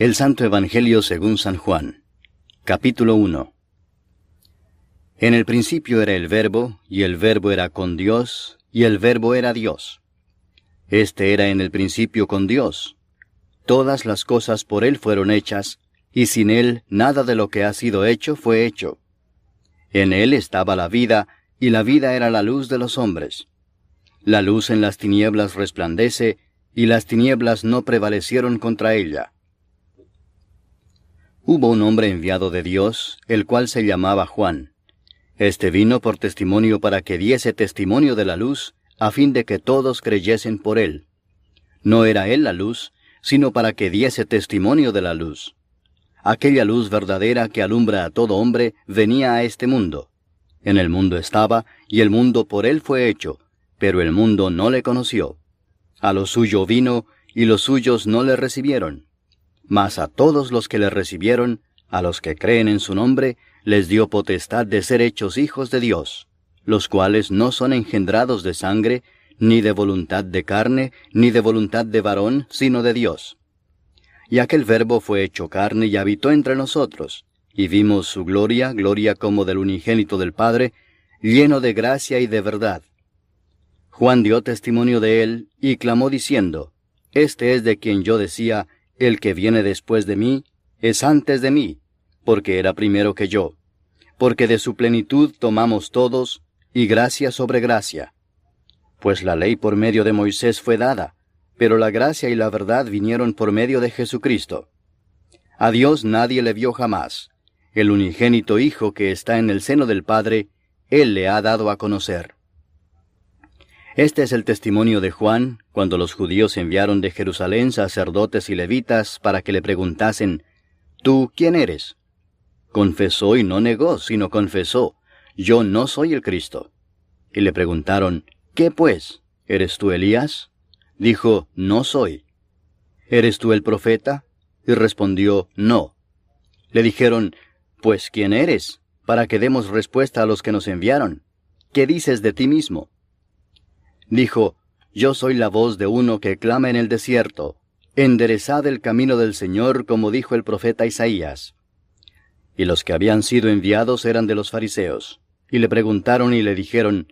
El Santo Evangelio según San Juan. Capítulo 1. En el principio era el Verbo, y el Verbo era con Dios, y el Verbo era Dios. Este era en el principio con Dios. Todas las cosas por Él fueron hechas, y sin Él nada de lo que ha sido hecho fue hecho. En Él estaba la vida, y la vida era la luz de los hombres. La luz en las tinieblas resplandece, y las tinieblas no prevalecieron contra ella. Hubo un hombre enviado de Dios, el cual se llamaba Juan. Este vino por testimonio para que diese testimonio de la luz, a fin de que todos creyesen por él. No era él la luz, sino para que diese testimonio de la luz. Aquella luz verdadera que alumbra a todo hombre venía a este mundo. En el mundo estaba, y el mundo por él fue hecho, pero el mundo no le conoció. A lo suyo vino, y los suyos no le recibieron. Mas a todos los que le recibieron, a los que creen en su nombre, les dio potestad de ser hechos hijos de Dios, los cuales no son engendrados de sangre, ni de voluntad de carne, ni de voluntad de varón, sino de Dios. Y aquel Verbo fue hecho carne y habitó entre nosotros, y vimos su gloria, gloria como del unigénito del Padre, lleno de gracia y de verdad. Juan dio testimonio de él, y clamó diciendo, Este es de quien yo decía, el que viene después de mí, es antes de mí, porque era primero que yo. Porque de su plenitud tomamos todos, y gracia sobre gracia. Pues la ley por medio de Moisés fue dada, pero la gracia y la verdad vinieron por medio de Jesucristo. A Dios nadie le vio jamás. El unigénito Hijo que está en el seno del Padre, Él le ha dado a conocer. Este es el testimonio de Juan, cuando los judíos enviaron de Jerusalén sacerdotes y levitas para que le preguntasen, ¿Tú quién eres? Confesó y no negó, sino confesó, Yo no soy el Cristo. Y le preguntaron, ¿Qué pues? ¿Eres tú Elías? Dijo, No soy. ¿Eres tú el profeta? Y respondió, No. Le dijeron, Pues ¿quién eres? Para que demos respuesta a los que nos enviaron. ¿Qué dices de ti mismo? Dijo, Yo soy la voz de uno que clama en el desierto, enderezad el camino del Señor, como dijo el profeta Isaías. Y los que habían sido enviados eran de los fariseos, y le preguntaron y le dijeron,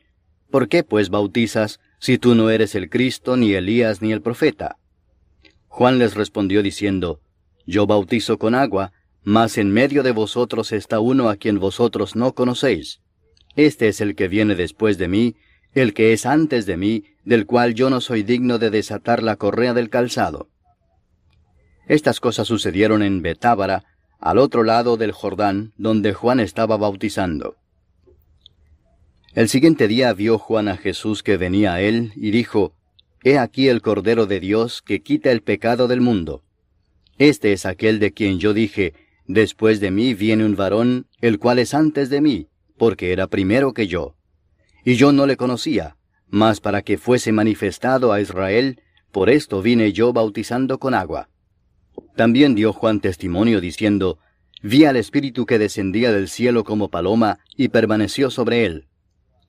¿Por qué pues bautizas, si tú no eres el Cristo, ni Elías, ni el profeta? Juan les respondió diciendo, Yo bautizo con agua, mas en medio de vosotros está uno a quien vosotros no conocéis. Este es el que viene después de mí, el que es antes de mí, del cual yo no soy digno de desatar la correa del calzado. Estas cosas sucedieron en Betábara, al otro lado del Jordán, donde Juan estaba bautizando. El siguiente día vio Juan a Jesús que venía a él, y dijo, He aquí el Cordero de Dios que quita el pecado del mundo. Este es aquel de quien yo dije, Después de mí viene un varón, el cual es antes de mí, porque era primero que yo. Y yo no le conocía, mas para que fuese manifestado a Israel, por esto vine yo bautizando con agua. También dio Juan testimonio diciendo, Vi al Espíritu que descendía del cielo como paloma, y permaneció sobre él.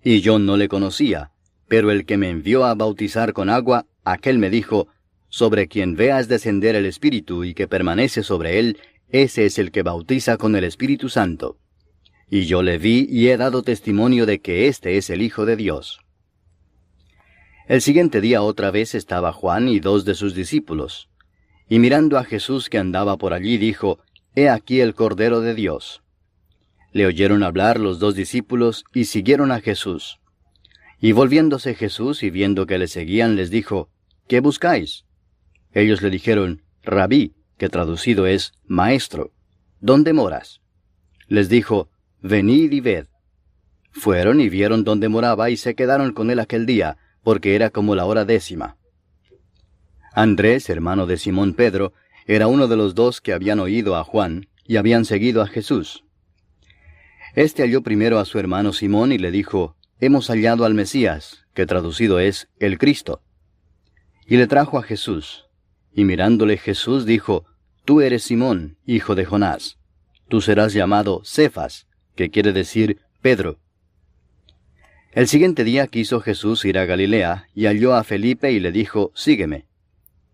Y yo no le conocía, pero el que me envió a bautizar con agua, aquel me dijo, Sobre quien veas descender el Espíritu y que permanece sobre él, ese es el que bautiza con el Espíritu Santo. Y yo le vi y he dado testimonio de que este es el Hijo de Dios. El siguiente día otra vez estaba Juan y 2 de sus discípulos. Y mirando a Jesús que andaba por allí, dijo, He aquí el Cordero de Dios. Le oyeron hablar los 2 discípulos y siguieron a Jesús. Y volviéndose Jesús y viendo que le seguían, les dijo, ¿Qué buscáis? Ellos le dijeron, Rabí, que traducido es Maestro, ¿dónde moras? Les dijo, Venid y ved. Fueron y vieron dónde moraba y se quedaron con él aquel día, porque era como la hora 10:00. Andrés, hermano de Simón Pedro, era uno de los 2 que habían oído a Juan y habían seguido a Jesús. Este halló primero a su hermano Simón y le dijo, Hemos hallado al Mesías, que traducido es el Cristo. Y le trajo a Jesús. Y mirándole Jesús dijo, Tú eres Simón, hijo de Jonás. Tú serás llamado Cefas, que quiere decir Pedro. El siguiente día quiso Jesús ir a Galilea, y halló a Felipe y le dijo, Sígueme.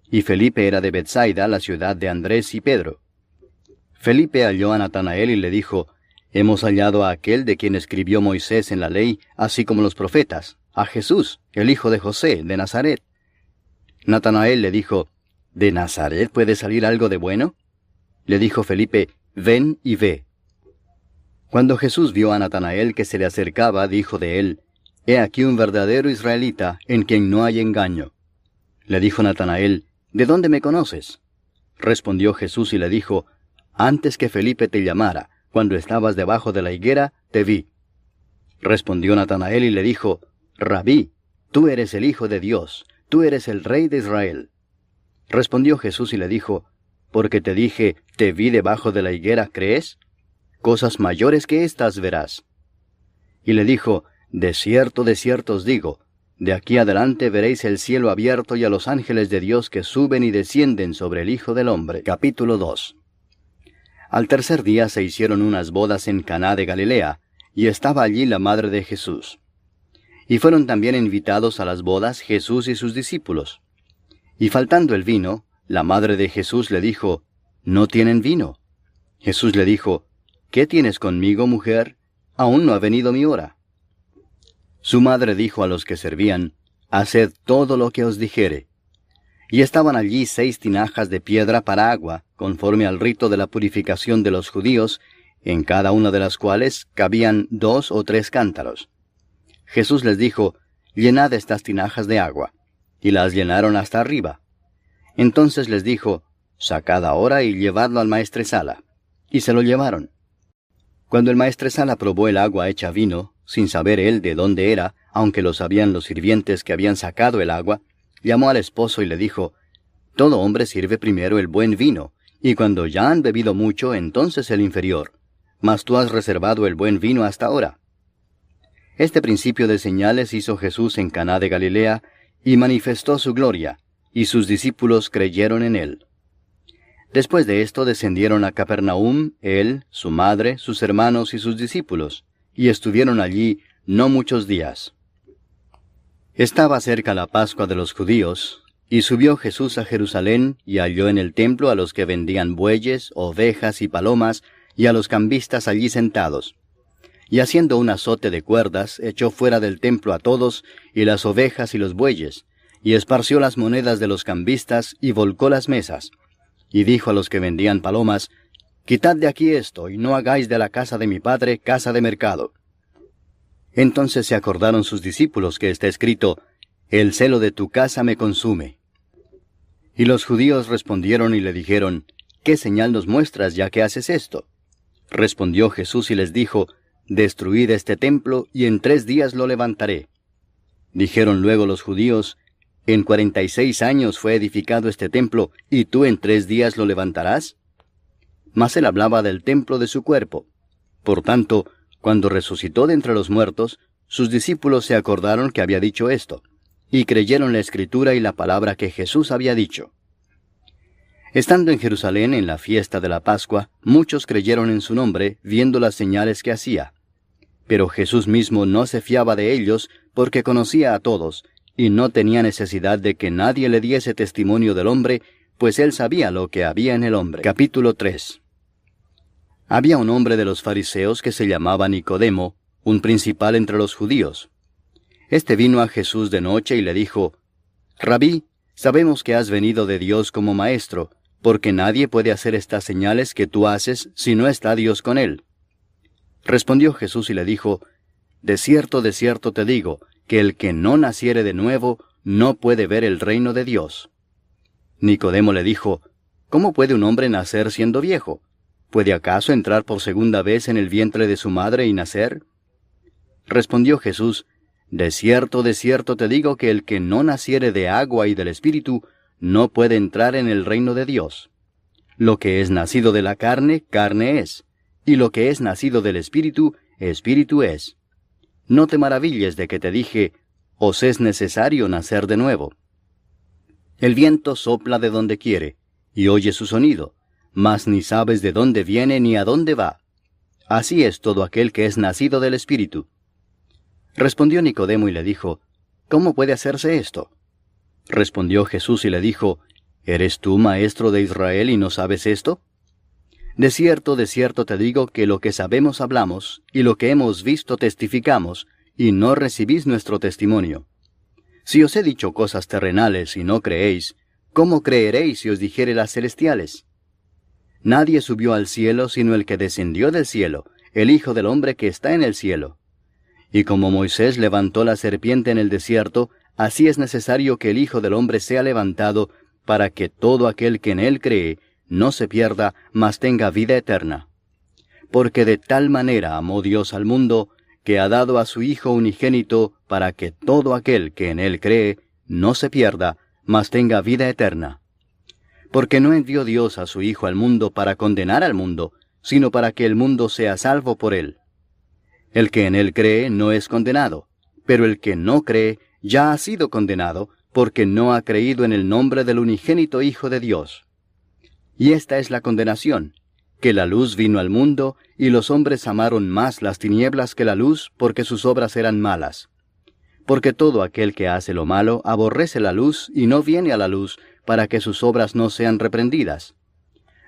y Felipe era de Betsaida, la ciudad de Andrés y Pedro. Felipe halló a Natanael y le dijo, «Hemos hallado a aquel de quien escribió Moisés en la ley, así como los profetas, a Jesús, el hijo de José, de Nazaret». Natanael le dijo, «¿De Nazaret puede salir algo de bueno?». Le dijo Felipe, «Ven y ve». Cuando Jesús vio a Natanael que se le acercaba, dijo de él, «He aquí un verdadero israelita, en quien no hay engaño». Le dijo Natanael, «¿De dónde me conoces?». Respondió Jesús y le dijo, «Antes que Felipe te llamara, cuando estabas debajo de la higuera, te vi». Respondió Natanael y le dijo, «Rabí, tú eres el Hijo de Dios, tú eres el Rey de Israel». Respondió Jesús y le dijo, «Porque te dije, te vi debajo de la higuera, ¿crees? Cosas mayores que éstas verás». Y le dijo, de cierto os digo, de aquí adelante veréis el cielo abierto y a los ángeles de Dios que suben y descienden sobre el Hijo del Hombre». Capítulo 2. Al tercer día se hicieron unas bodas en Caná de Galilea, y estaba allí la madre de Jesús. Y fueron también invitados a las bodas Jesús y sus discípulos. Y faltando el vino, la madre de Jesús le dijo, «¿No tienen vino?». Jesús le dijo, «¿Qué tienes conmigo, mujer? Aún no ha venido mi hora». Su madre dijo a los que servían, «Haced todo lo que os dijere». Y estaban allí 6 tinajas de piedra para agua, conforme al rito de la purificación de los judíos, en cada una de las cuales cabían 2 o 3 cántaros. Jesús les dijo, «Llenad estas tinajas de agua». Y las llenaron hasta arriba. Entonces les dijo, «Sacad ahora y llevadlo al maestresala». Y se lo llevaron. Cuando el maestresala probó el agua hecha vino, sin saber él de dónde era, aunque lo sabían los sirvientes que habían sacado el agua, llamó al esposo y le dijo, «Todo hombre sirve primero el buen vino, y cuando ya han bebido mucho, entonces el inferior. Mas tú has reservado el buen vino hasta ahora». Este principio de señales hizo Jesús en Caná de Galilea, y manifestó su gloria, y sus discípulos creyeron en él. Después de esto descendieron a Capernaum, él, su madre, sus hermanos y sus discípulos, y estuvieron allí no muchos días. Estaba cerca la Pascua de los judíos, y subió Jesús a Jerusalén, y halló en el templo a los que vendían bueyes, ovejas y palomas, y a los cambistas allí sentados. Y haciendo un azote de cuerdas, echó fuera del templo a todos, y las ovejas y los bueyes, y esparció las monedas de los cambistas, y volcó las mesas. Y dijo a los que vendían palomas, «Quitad de aquí esto, y no hagáis de la casa de mi padre casa de mercado». Entonces se acordaron sus discípulos que está escrito, «El celo de tu casa me consume». Y los judíos respondieron y le dijeron, «¿Qué señal nos muestras ya que haces esto?». Respondió Jesús y les dijo, «Destruid este templo, y en 3 días lo levantaré». Dijeron luego los judíos, «¿En 46 años fue edificado este templo, y tú en 3 días lo levantarás?». Mas él hablaba del templo de su cuerpo. Por tanto, cuando resucitó de entre los muertos, sus discípulos se acordaron que había dicho esto, y creyeron la Escritura y la palabra que Jesús había dicho. Estando en Jerusalén en la fiesta de la Pascua, muchos creyeron en su nombre, viendo las señales que hacía. Pero Jesús mismo no se fiaba de ellos, porque conocía a todos, y no tenía necesidad de que nadie le diese testimonio del hombre, pues él sabía lo que había en el hombre. Capítulo 3. Había un hombre de los fariseos que se llamaba Nicodemo, un principal entre los judíos. Este vino a Jesús de noche y le dijo, «Rabí, sabemos que has venido de Dios como maestro, porque nadie puede hacer estas señales que tú haces si no está Dios con él». Respondió Jesús y le dijo, de cierto te digo, que el que no naciere de nuevo no puede ver el reino de Dios». Nicodemo le dijo, «¿Cómo puede un hombre nacer siendo viejo? ¿Puede acaso entrar por segunda vez en el vientre de su madre y nacer?». Respondió Jesús, de cierto te digo que el que no naciere de agua y del Espíritu no puede entrar en el reino de Dios. Lo que es nacido de la carne, carne es, y lo que es nacido del Espíritu, Espíritu es. No te maravilles de que te dije, os es necesario nacer de nuevo. El viento sopla de donde quiere, y oye su sonido, mas ni sabes de dónde viene ni a dónde va. Así es todo aquel que es nacido del Espíritu. Respondió Nicodemo y le dijo, ¿cómo puede hacerse esto? Respondió Jesús y le dijo, ¿Eres tú maestro de Israel y no sabes esto? De cierto te digo que lo que sabemos hablamos, y lo que hemos visto testificamos, y no recibís nuestro testimonio. Si os he dicho cosas terrenales y no creéis, ¿cómo creeréis si os dijere las celestiales? Nadie subió al cielo sino el que descendió del cielo, el Hijo del Hombre que está en el cielo. Y como Moisés levantó la serpiente en el desierto, así es necesario que el Hijo del Hombre sea levantado, para que todo aquel que en él cree no se pierda, mas tenga vida eterna. Porque de tal manera amó Dios al mundo, que ha dado a su Hijo unigénito, para que todo aquel que en él cree no se pierda, mas tenga vida eterna. Porque no envió Dios a su Hijo al mundo para condenar al mundo, sino para que el mundo sea salvo por él. El que en él cree no es condenado, pero el que no cree ya ha sido condenado, porque no ha creído en el nombre del unigénito Hijo de Dios. Y esta es la condenación, que la luz vino al mundo, y los hombres amaron más las tinieblas que la luz, porque sus obras eran malas. Porque todo aquel que hace lo malo aborrece la luz, y no viene a la luz, para que sus obras no sean reprendidas.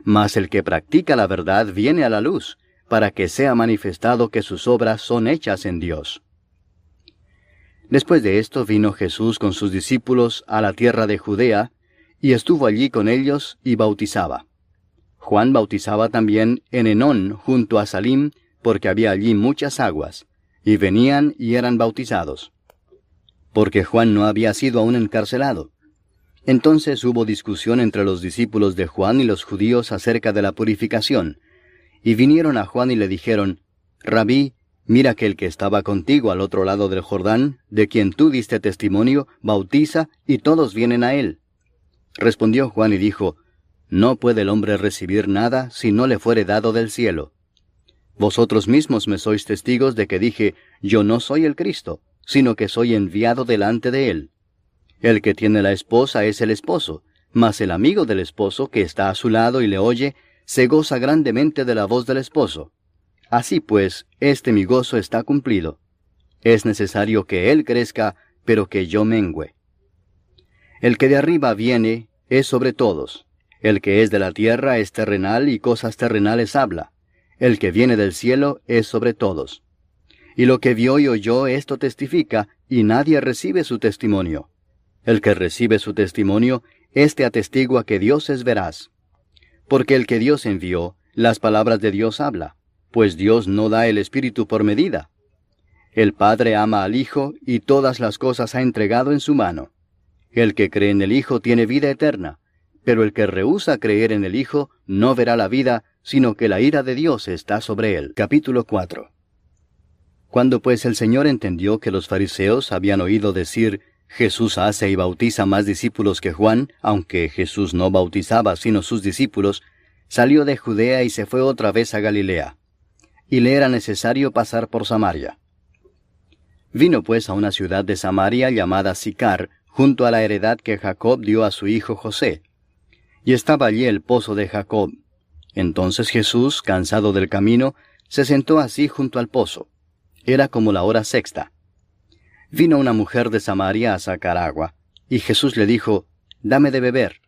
Mas el que practica la verdad viene a la luz, para que sea manifestado que sus obras son hechas en Dios. Después de esto vino Jesús con sus discípulos a la tierra de Judea, y estuvo allí con ellos y bautizaba. Juan bautizaba también en Enón junto a Salim, porque había allí muchas aguas, y venían y eran bautizados. Porque Juan no había sido aún encarcelado. Entonces hubo discusión entre los discípulos de Juan y los judíos acerca de la purificación, y vinieron a Juan y le dijeron, Rabí, mira que el que estaba contigo al otro lado del Jordán, de quien tú diste testimonio, bautiza, y todos vienen a él. Respondió Juan y dijo, No puede el hombre recibir nada si no le fuere dado del cielo. Vosotros mismos me sois testigos de que dije, Yo no soy el Cristo, sino que soy enviado delante de él. El que tiene la esposa es el esposo, mas el amigo del esposo que está a su lado y le oye, se goza grandemente de la voz del esposo. Así pues, mi gozo está cumplido. Es necesario que él crezca, pero que yo mengüe. El que de arriba viene es sobre todos. El que es de la tierra es terrenal y cosas terrenales habla. El que viene del cielo es sobre todos. Y lo que vio y oyó esto testifica, y nadie recibe su testimonio. El que recibe su testimonio, éste atestigua que Dios es veraz. Porque el que Dios envió, las palabras de Dios habla, pues Dios no da el Espíritu por medida. El Padre ama al Hijo, y todas las cosas ha entregado en su mano. El que cree en el Hijo tiene vida eterna, pero el que rehúsa creer en el Hijo no verá la vida, sino que la ira de Dios está sobre él. Capítulo 4. Cuando pues el Señor entendió que los fariseos habían oído decir, Jesús hace y bautiza más discípulos que Juan, aunque Jesús no bautizaba sino sus discípulos, salió de Judea y se fue otra vez a Galilea. Y le era necesario pasar por Samaria. Vino pues a una ciudad de Samaria llamada Sicar, junto a la heredad que Jacob dio a su hijo José. Y estaba allí el pozo de Jacob. Entonces Jesús, cansado del camino, se sentó así junto al pozo. Era como la hora sexta. Vino una mujer de Samaria a sacar agua, y Jesús le dijo, Dame de beber,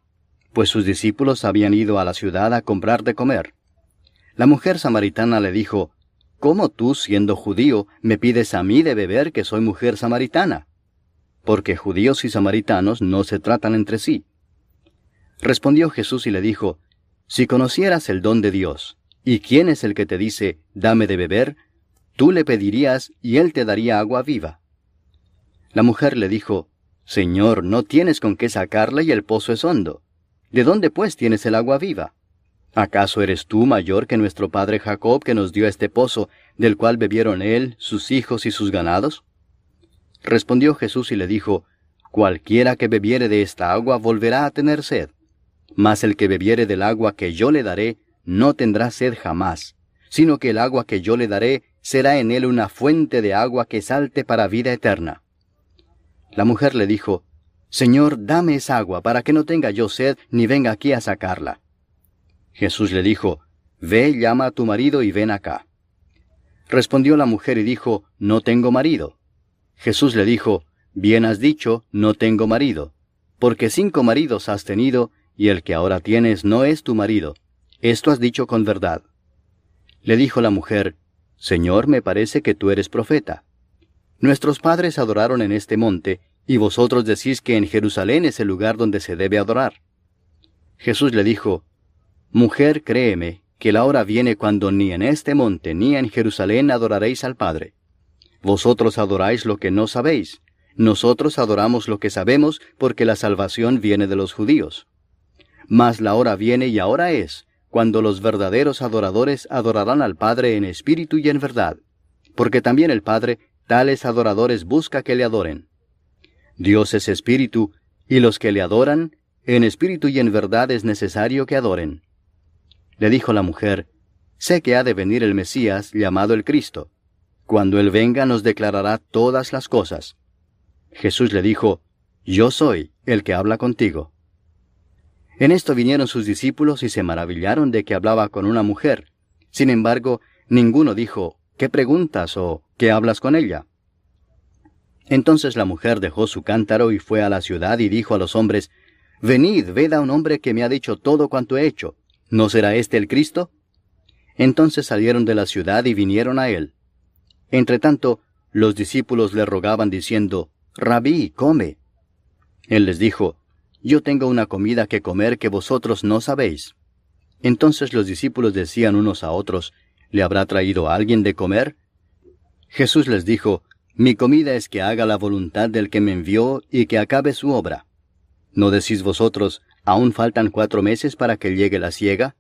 pues sus discípulos habían ido a la ciudad a comprar de comer. La mujer samaritana le dijo, ¿Cómo tú, siendo judío, me pides a mí de beber que soy mujer samaritana? Porque judíos y samaritanos no se tratan entre sí. Respondió Jesús y le dijo, Si conocieras el don de Dios, y quién es el que te dice, Dame de beber, tú le pedirías y él te daría agua viva. La mujer le dijo, Señor, no tienes con qué sacarla y el pozo es hondo. ¿De dónde pues tienes el agua viva? ¿Acaso eres tú mayor que nuestro padre Jacob, que nos dio este pozo, del cual bebieron él, sus hijos y sus ganados? Respondió Jesús y le dijo, Cualquiera que bebiere de esta agua volverá a tener sed. Mas el que bebiere del agua que yo le daré, no tendrá sed jamás, sino que el agua que yo le daré será en él una fuente de agua que salte para vida eterna. La mujer le dijo, Señor, dame esa agua, para que no tenga yo sed, ni venga aquí a sacarla. Jesús le dijo, Ve, llama a tu marido y ven acá. Respondió la mujer y dijo, No tengo marido. Jesús le dijo, Bien has dicho, no tengo marido, porque 5 maridos has tenido, y el que ahora tienes no es tu marido. Esto has dicho con verdad. Le dijo la mujer, Señor, me parece que tú eres profeta. Nuestros padres adoraron en este monte, y vosotros decís que en Jerusalén es el lugar donde se debe adorar. Jesús le dijo, Mujer, créeme, que la hora viene cuando ni en este monte ni en Jerusalén adoraréis al Padre. Vosotros adoráis lo que no sabéis. Nosotros adoramos lo que sabemos, porque la salvación viene de los judíos. Mas la hora viene y ahora es, cuando los verdaderos adoradores adorarán al Padre en espíritu y en verdad, porque también el Padre tales adoradores busca que le adoren. Dios es espíritu, y los que le adoran, en espíritu y en verdad es necesario que adoren. Le dijo la mujer, Sé que ha de venir el Mesías, llamado el Cristo. Cuando Él venga nos declarará todas las cosas. Jesús le dijo, Yo soy el que habla contigo. En esto vinieron sus discípulos y se maravillaron de que hablaba con una mujer. Sin embargo, ninguno dijo, ¿qué preguntas o qué hablas con ella? Entonces la mujer dejó su cántaro y fue a la ciudad y dijo a los hombres, Venid, ved a un hombre que me ha dicho todo cuanto he hecho. ¿No será este el Cristo? Entonces salieron de la ciudad y vinieron a él. Entretanto, los discípulos le rogaban diciendo, Rabí, come. Él les dijo, Yo tengo una comida que comer que vosotros no sabéis. Entonces los discípulos decían unos a otros, ¿Le habrá traído alguien de comer? Jesús les dijo, Mi comida es que haga la voluntad del que me envió y que acabe su obra. ¿No decís vosotros, aún faltan 4 meses para que llegue la siega?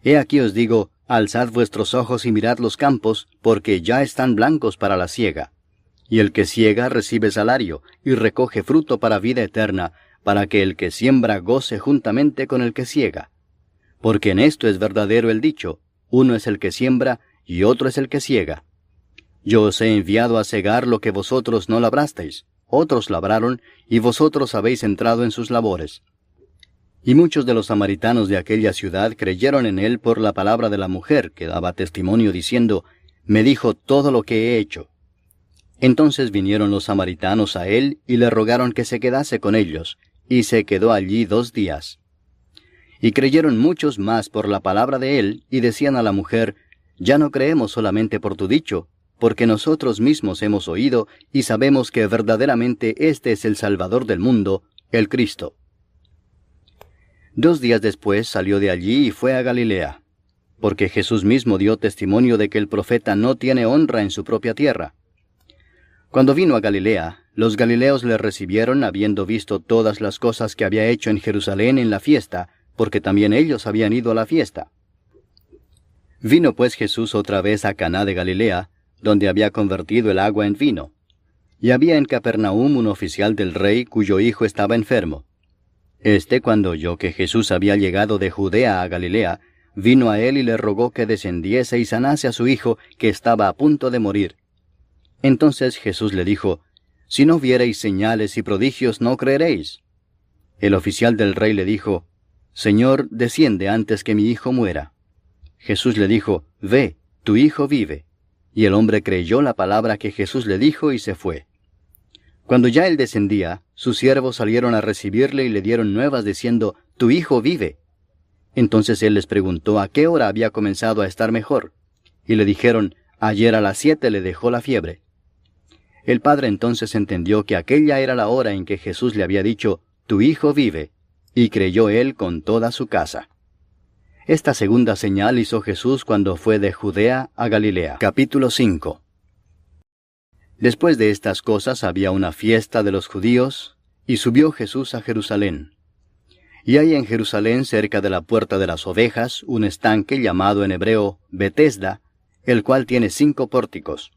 He aquí os digo, alzad vuestros ojos y mirad los campos, porque ya están blancos para la siega. Y el que siega recibe salario, y recoge fruto para vida eterna, para que el que siembra goce juntamente con el que siega. Porque en esto es verdadero el dicho, uno es el que siembra, y otro es el que siega. Yo os he enviado a segar lo que vosotros no labrasteis, otros labraron, y vosotros habéis entrado en sus labores. Y muchos de los samaritanos de aquella ciudad creyeron en él por la palabra de la mujer, que daba testimonio diciendo, Me dijo todo lo que he hecho. Entonces vinieron los samaritanos a él y le rogaron que se quedase con ellos, y se quedó allí 2 días. Y creyeron muchos más por la palabra de él, y decían a la mujer, Ya no creemos solamente por tu dicho, porque nosotros mismos hemos oído y sabemos que verdaderamente este es el Salvador del mundo, el Cristo. 2 días después salió de allí y fue a Galilea, porque Jesús mismo dio testimonio de que el profeta no tiene honra en su propia tierra. Cuando vino a Galilea, los galileos le recibieron habiendo visto todas las cosas que había hecho en Jerusalén en la fiesta, porque también ellos habían ido a la fiesta. Vino pues Jesús otra vez a Caná de Galilea, donde había convertido el agua en vino. Y había en Capernaum un oficial del rey cuyo hijo estaba enfermo. Cuando oyó que Jesús había llegado de Judea a Galilea, vino a él y le rogó que descendiese y sanase a su hijo, que estaba a punto de morir. Entonces Jesús le dijo, Si no viereis señales y prodigios, no creeréis. El oficial del rey le dijo, Señor, desciende antes que mi hijo muera. Jesús le dijo, Ve, tu hijo vive. Y el hombre creyó la palabra que Jesús le dijo y se fue. Cuando ya él descendía, sus siervos salieron a recibirle y le dieron nuevas diciendo, Tu hijo vive. Entonces él les preguntó a qué hora había comenzado a estar mejor. Y le dijeron, Ayer a las 7 le dejó la fiebre. El padre entonces entendió que aquella era la hora en que Jesús le había dicho, Tu hijo vive, y creyó él con toda su casa. Esta segunda señal hizo Jesús cuando fue de Judea a Galilea. Capítulo 5. Después de estas cosas había una fiesta de los judíos, y subió Jesús a Jerusalén. Y hay en Jerusalén, cerca de la puerta de las ovejas, un estanque llamado en hebreo Betesda, el cual tiene 5 pórticos.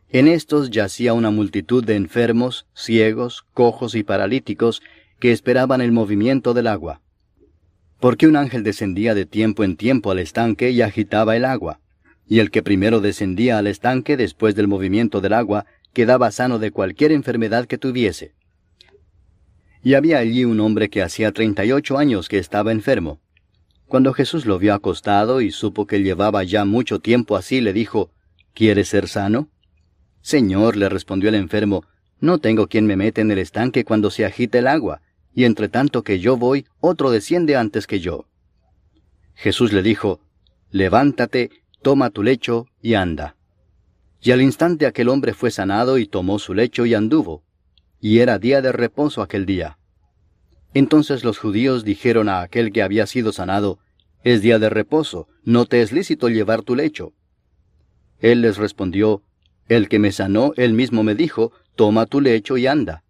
En estos yacía una multitud de enfermos, ciegos, cojos y paralíticos, que esperaban el movimiento del agua. Porque un ángel descendía de tiempo en tiempo al estanque y agitaba el agua. Y el que primero descendía al estanque después del movimiento del agua, quedaba sano de cualquier enfermedad que tuviese. Y había allí un hombre que hacía 38 años que estaba enfermo. Cuando Jesús lo vio acostado y supo que llevaba ya mucho tiempo así, le dijo, ¿Quieres ser sano? Señor, le respondió el enfermo, no tengo quien me meta en el estanque cuando se agita el agua, y entre tanto que yo voy, otro desciende antes que yo. Jesús le dijo, levántate, toma tu lecho y anda. Y al instante aquel hombre fue sanado y tomó su lecho y anduvo. Y era día de reposo aquel día. Entonces los judíos dijeron a aquel que había sido sanado, es día de reposo, no te es lícito llevar tu lecho. Él les respondió, el que me sanó, él mismo me dijo, toma tu lecho y anda.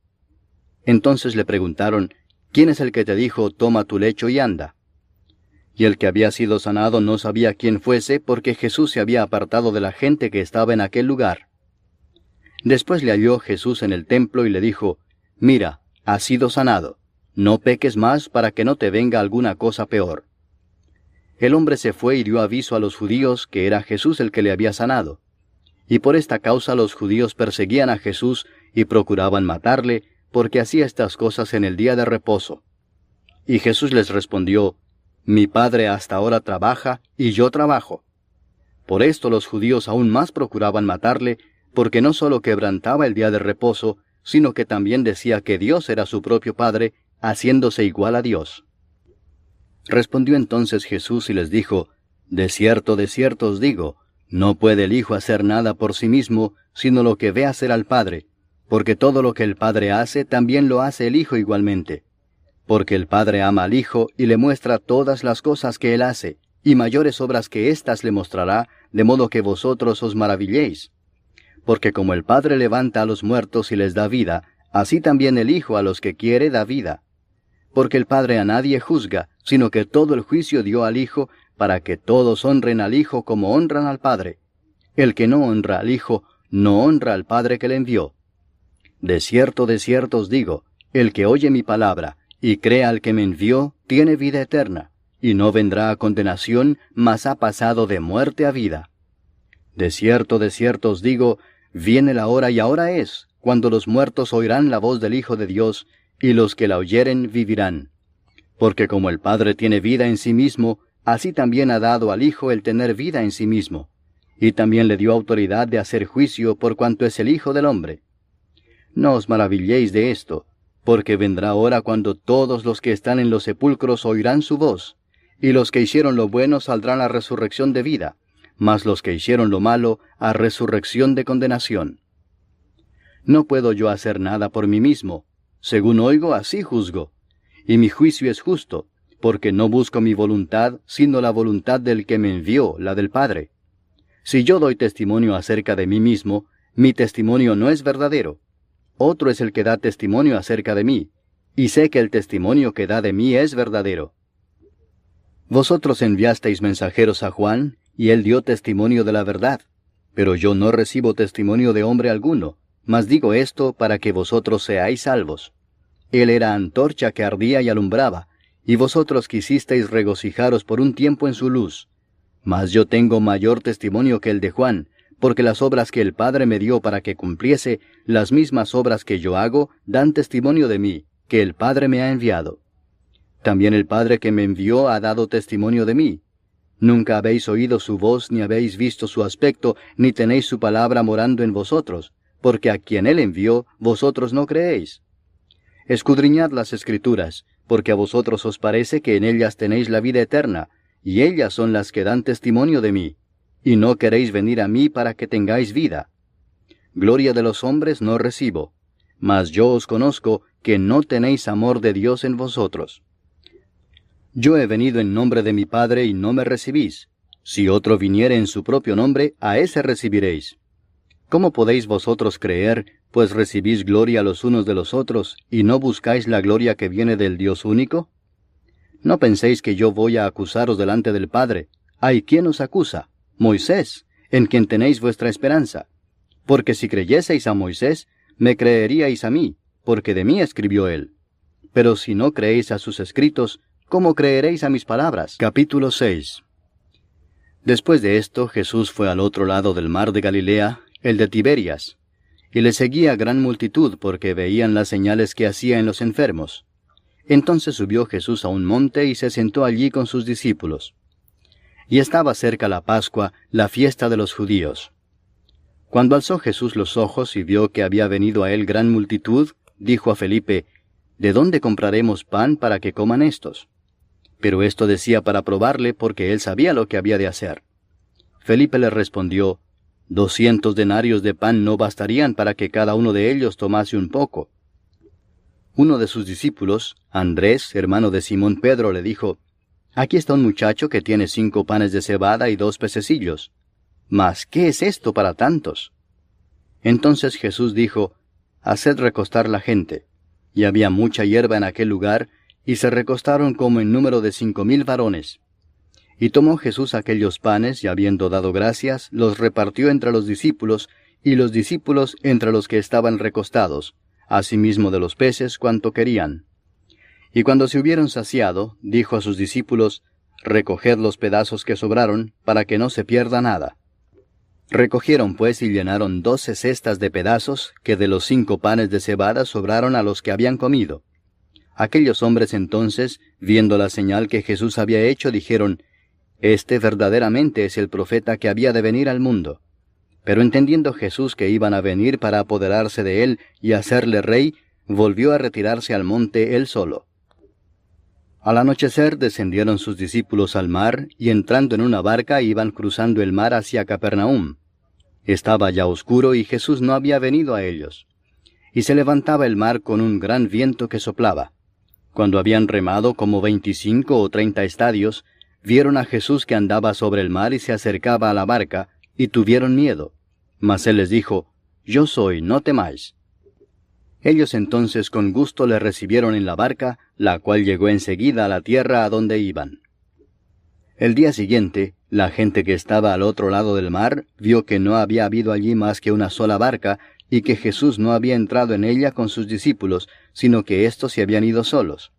Entonces le preguntaron, ¿quién es el que te dijo, toma tu lecho y anda? Y el que había sido sanado no sabía quién fuese, porque Jesús se había apartado de la gente que estaba en aquel lugar. Después le halló Jesús en el templo y le dijo, mira, has sido sanado, no peques más para que no te venga alguna cosa peor. El hombre se fue y dio aviso a los judíos que era Jesús el que le había sanado. Y por esta causa los judíos perseguían a Jesús y procuraban matarle, porque hacía estas cosas en el día de reposo. Y Jesús les respondió, mi Padre hasta ahora trabaja, y yo trabajo. Por esto los judíos aún más procuraban matarle, porque no sólo quebrantaba el día de reposo, sino que también decía que Dios era su propio Padre, haciéndose igual a Dios. Respondió entonces Jesús y les dijo, de cierto os digo, no puede el Hijo hacer nada por sí mismo, sino lo que ve hacer al Padre, porque todo lo que el Padre hace, también lo hace el Hijo igualmente. Porque el Padre ama al Hijo y le muestra todas las cosas que Él hace, y mayores obras que éstas le mostrará, de modo que vosotros os maravilléis. Porque como el Padre levanta a los muertos y les da vida, así también el Hijo a los que quiere da vida. Porque el Padre a nadie juzga, sino que todo el juicio dio al Hijo, para que todos honren al Hijo como honran al Padre. El que no honra al Hijo, no honra al Padre que le envió. De cierto os digo, el que oye mi palabra, y cree al que me envió, tiene vida eterna, y no vendrá a condenación, mas ha pasado de muerte a vida. De cierto os digo, viene la hora y ahora es, cuando los muertos oirán la voz del Hijo de Dios, y los que la oyeren vivirán. Porque como el Padre tiene vida en sí mismo, así también ha dado al Hijo el tener vida en sí mismo, y también le dio autoridad de hacer juicio por cuanto es el Hijo del hombre. No os maravilléis de esto, porque vendrá hora cuando todos los que están en los sepulcros oirán su voz, y los que hicieron lo bueno saldrán a resurrección de vida, mas los que hicieron lo malo a resurrección de condenación. No puedo yo hacer nada por mí mismo, según oigo así juzgo, y mi juicio es justo, porque no busco mi voluntad, sino la voluntad del que me envió, la del Padre. Si yo doy testimonio acerca de mí mismo, mi testimonio no es verdadero. Otro es el que da testimonio acerca de mí, y sé que el testimonio que da de mí es verdadero. Vosotros enviasteis mensajeros a Juan, y él dio testimonio de la verdad, pero yo no recibo testimonio de hombre alguno, mas digo esto para que vosotros seáis salvos. Él era antorcha que ardía y alumbraba, y vosotros quisisteis regocijaros por un tiempo en su luz. Mas yo tengo mayor testimonio que el de Juan, porque las obras que el Padre me dio para que cumpliese, las mismas obras que yo hago, dan testimonio de mí, que el Padre me ha enviado. También el Padre que me envió ha dado testimonio de mí. Nunca habéis oído su voz, ni habéis visto su aspecto, ni tenéis su palabra morando en vosotros, porque a quien él envió, vosotros no creéis. Escudriñad las Escrituras, porque a vosotros os parece que en ellas tenéis la vida eterna, y ellas son las que dan testimonio de mí, y no queréis venir a mí para que tengáis vida. Gloria de los hombres no recibo, mas yo os conozco que no tenéis amor de Dios en vosotros. Yo he venido en nombre de mi Padre y no me recibís. Si otro viniere en su propio nombre, a ese recibiréis. ¿Cómo podéis vosotros creer, pues recibís gloria los unos de los otros, y no buscáis la gloria que viene del Dios único? No penséis que yo voy a acusaros delante del Padre. ¿Hay quien os acusa? Moisés, en quien tenéis vuestra esperanza. Porque si creyeseis a Moisés, me creeríais a mí, porque de mí escribió él. Pero si no creéis a sus escritos, ¿cómo creeréis a mis palabras? Capítulo 6. Después de esto, Jesús fue al otro lado del mar de Galilea, el de Tiberias, y le seguía gran multitud porque veían las señales que hacía en los enfermos. Entonces subió Jesús a un monte y se sentó allí con sus discípulos. Y estaba cerca la Pascua, la fiesta de los judíos. Cuando alzó Jesús los ojos y vio que había venido a él gran multitud, dijo a Felipe, ¿de dónde compraremos pan para que coman éstos? Pero esto decía para probarle, porque él sabía lo que había de hacer. Felipe le respondió, 200 denarios de pan no bastarían para que cada uno de ellos tomase un poco. Uno de sus discípulos, Andrés, hermano de Simón Pedro, le dijo, aquí está un muchacho que tiene 5 panes de cebada y 2 pececillos. Mas, ¿qué es esto para tantos? Entonces Jesús dijo, haced recostar la gente. Y había mucha hierba en aquel lugar, y se recostaron como en número de 5,000 varones. Y tomó Jesús aquellos panes, y habiendo dado gracias, los repartió entre los discípulos, y los discípulos entre los que estaban recostados, asimismo de los peces cuanto querían. Y cuando se hubieron saciado, dijo a sus discípulos, recoged los pedazos que sobraron, para que no se pierda nada. Recogieron pues y llenaron 12 cestas de pedazos, que de los 5 panes de cebada sobraron a los que habían comido. Aquellos hombres entonces, viendo la señal que Jesús había hecho, dijeron, este verdaderamente es el profeta que había de venir al mundo. Pero entendiendo Jesús que iban a venir para apoderarse de él y hacerle rey, volvió a retirarse al monte él solo. Al anochecer descendieron sus discípulos al mar, y entrando en una barca iban cruzando el mar hacia Capernaum. Estaba ya oscuro y Jesús no había venido a ellos. Y se levantaba el mar con un gran viento que soplaba. Cuando habían remado como 25 o 30 estadios, vieron a Jesús que andaba sobre el mar y se acercaba a la barca, y tuvieron miedo. Mas él les dijo, yo soy, no temáis. Ellos entonces con gusto le recibieron en la barca, la cual llegó enseguida a la tierra a donde iban. El día siguiente, la gente que estaba al otro lado del mar vio que no había habido allí más que una sola barca, y que Jesús no había entrado en ella con sus discípulos, sino que éstos se habían ido solos.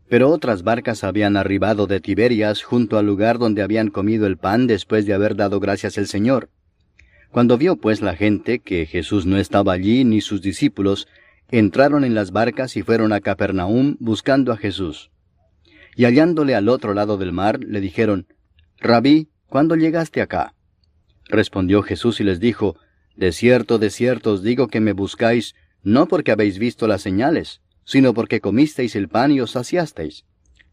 Pero otras barcas habían arribado de Tiberias junto al lugar donde habían comido el pan después de haber dado gracias al Señor. Cuando vio pues la gente que Jesús no estaba allí ni sus discípulos, entraron en las barcas y fueron a Capernaum buscando a Jesús. Y hallándole al otro lado del mar, le dijeron, Rabí, ¿cuándo llegaste acá? Respondió Jesús y les dijo, de cierto os digo que me buscáis, no porque habéis visto las señales, sino porque comisteis el pan y os saciasteis.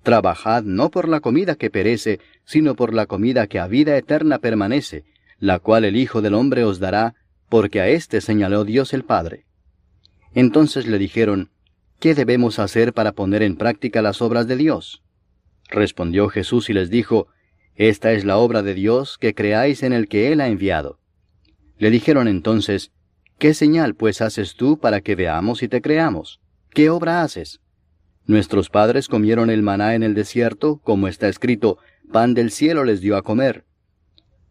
Trabajad no por la comida que perece, sino por la comida que a vida eterna permanece, la cual el Hijo del Hombre os dará, porque a éste señaló Dios el Padre. Entonces le dijeron, ¿qué debemos hacer para poner en práctica las obras de Dios? Respondió Jesús y les dijo, esta es la obra de Dios, que creáis en el que Él ha enviado. Le dijeron entonces, ¿qué señal pues haces tú para que veamos y te creamos? ¿Qué obra haces? Nuestros padres comieron el maná en el desierto, como está escrito, pan del cielo les dio a comer.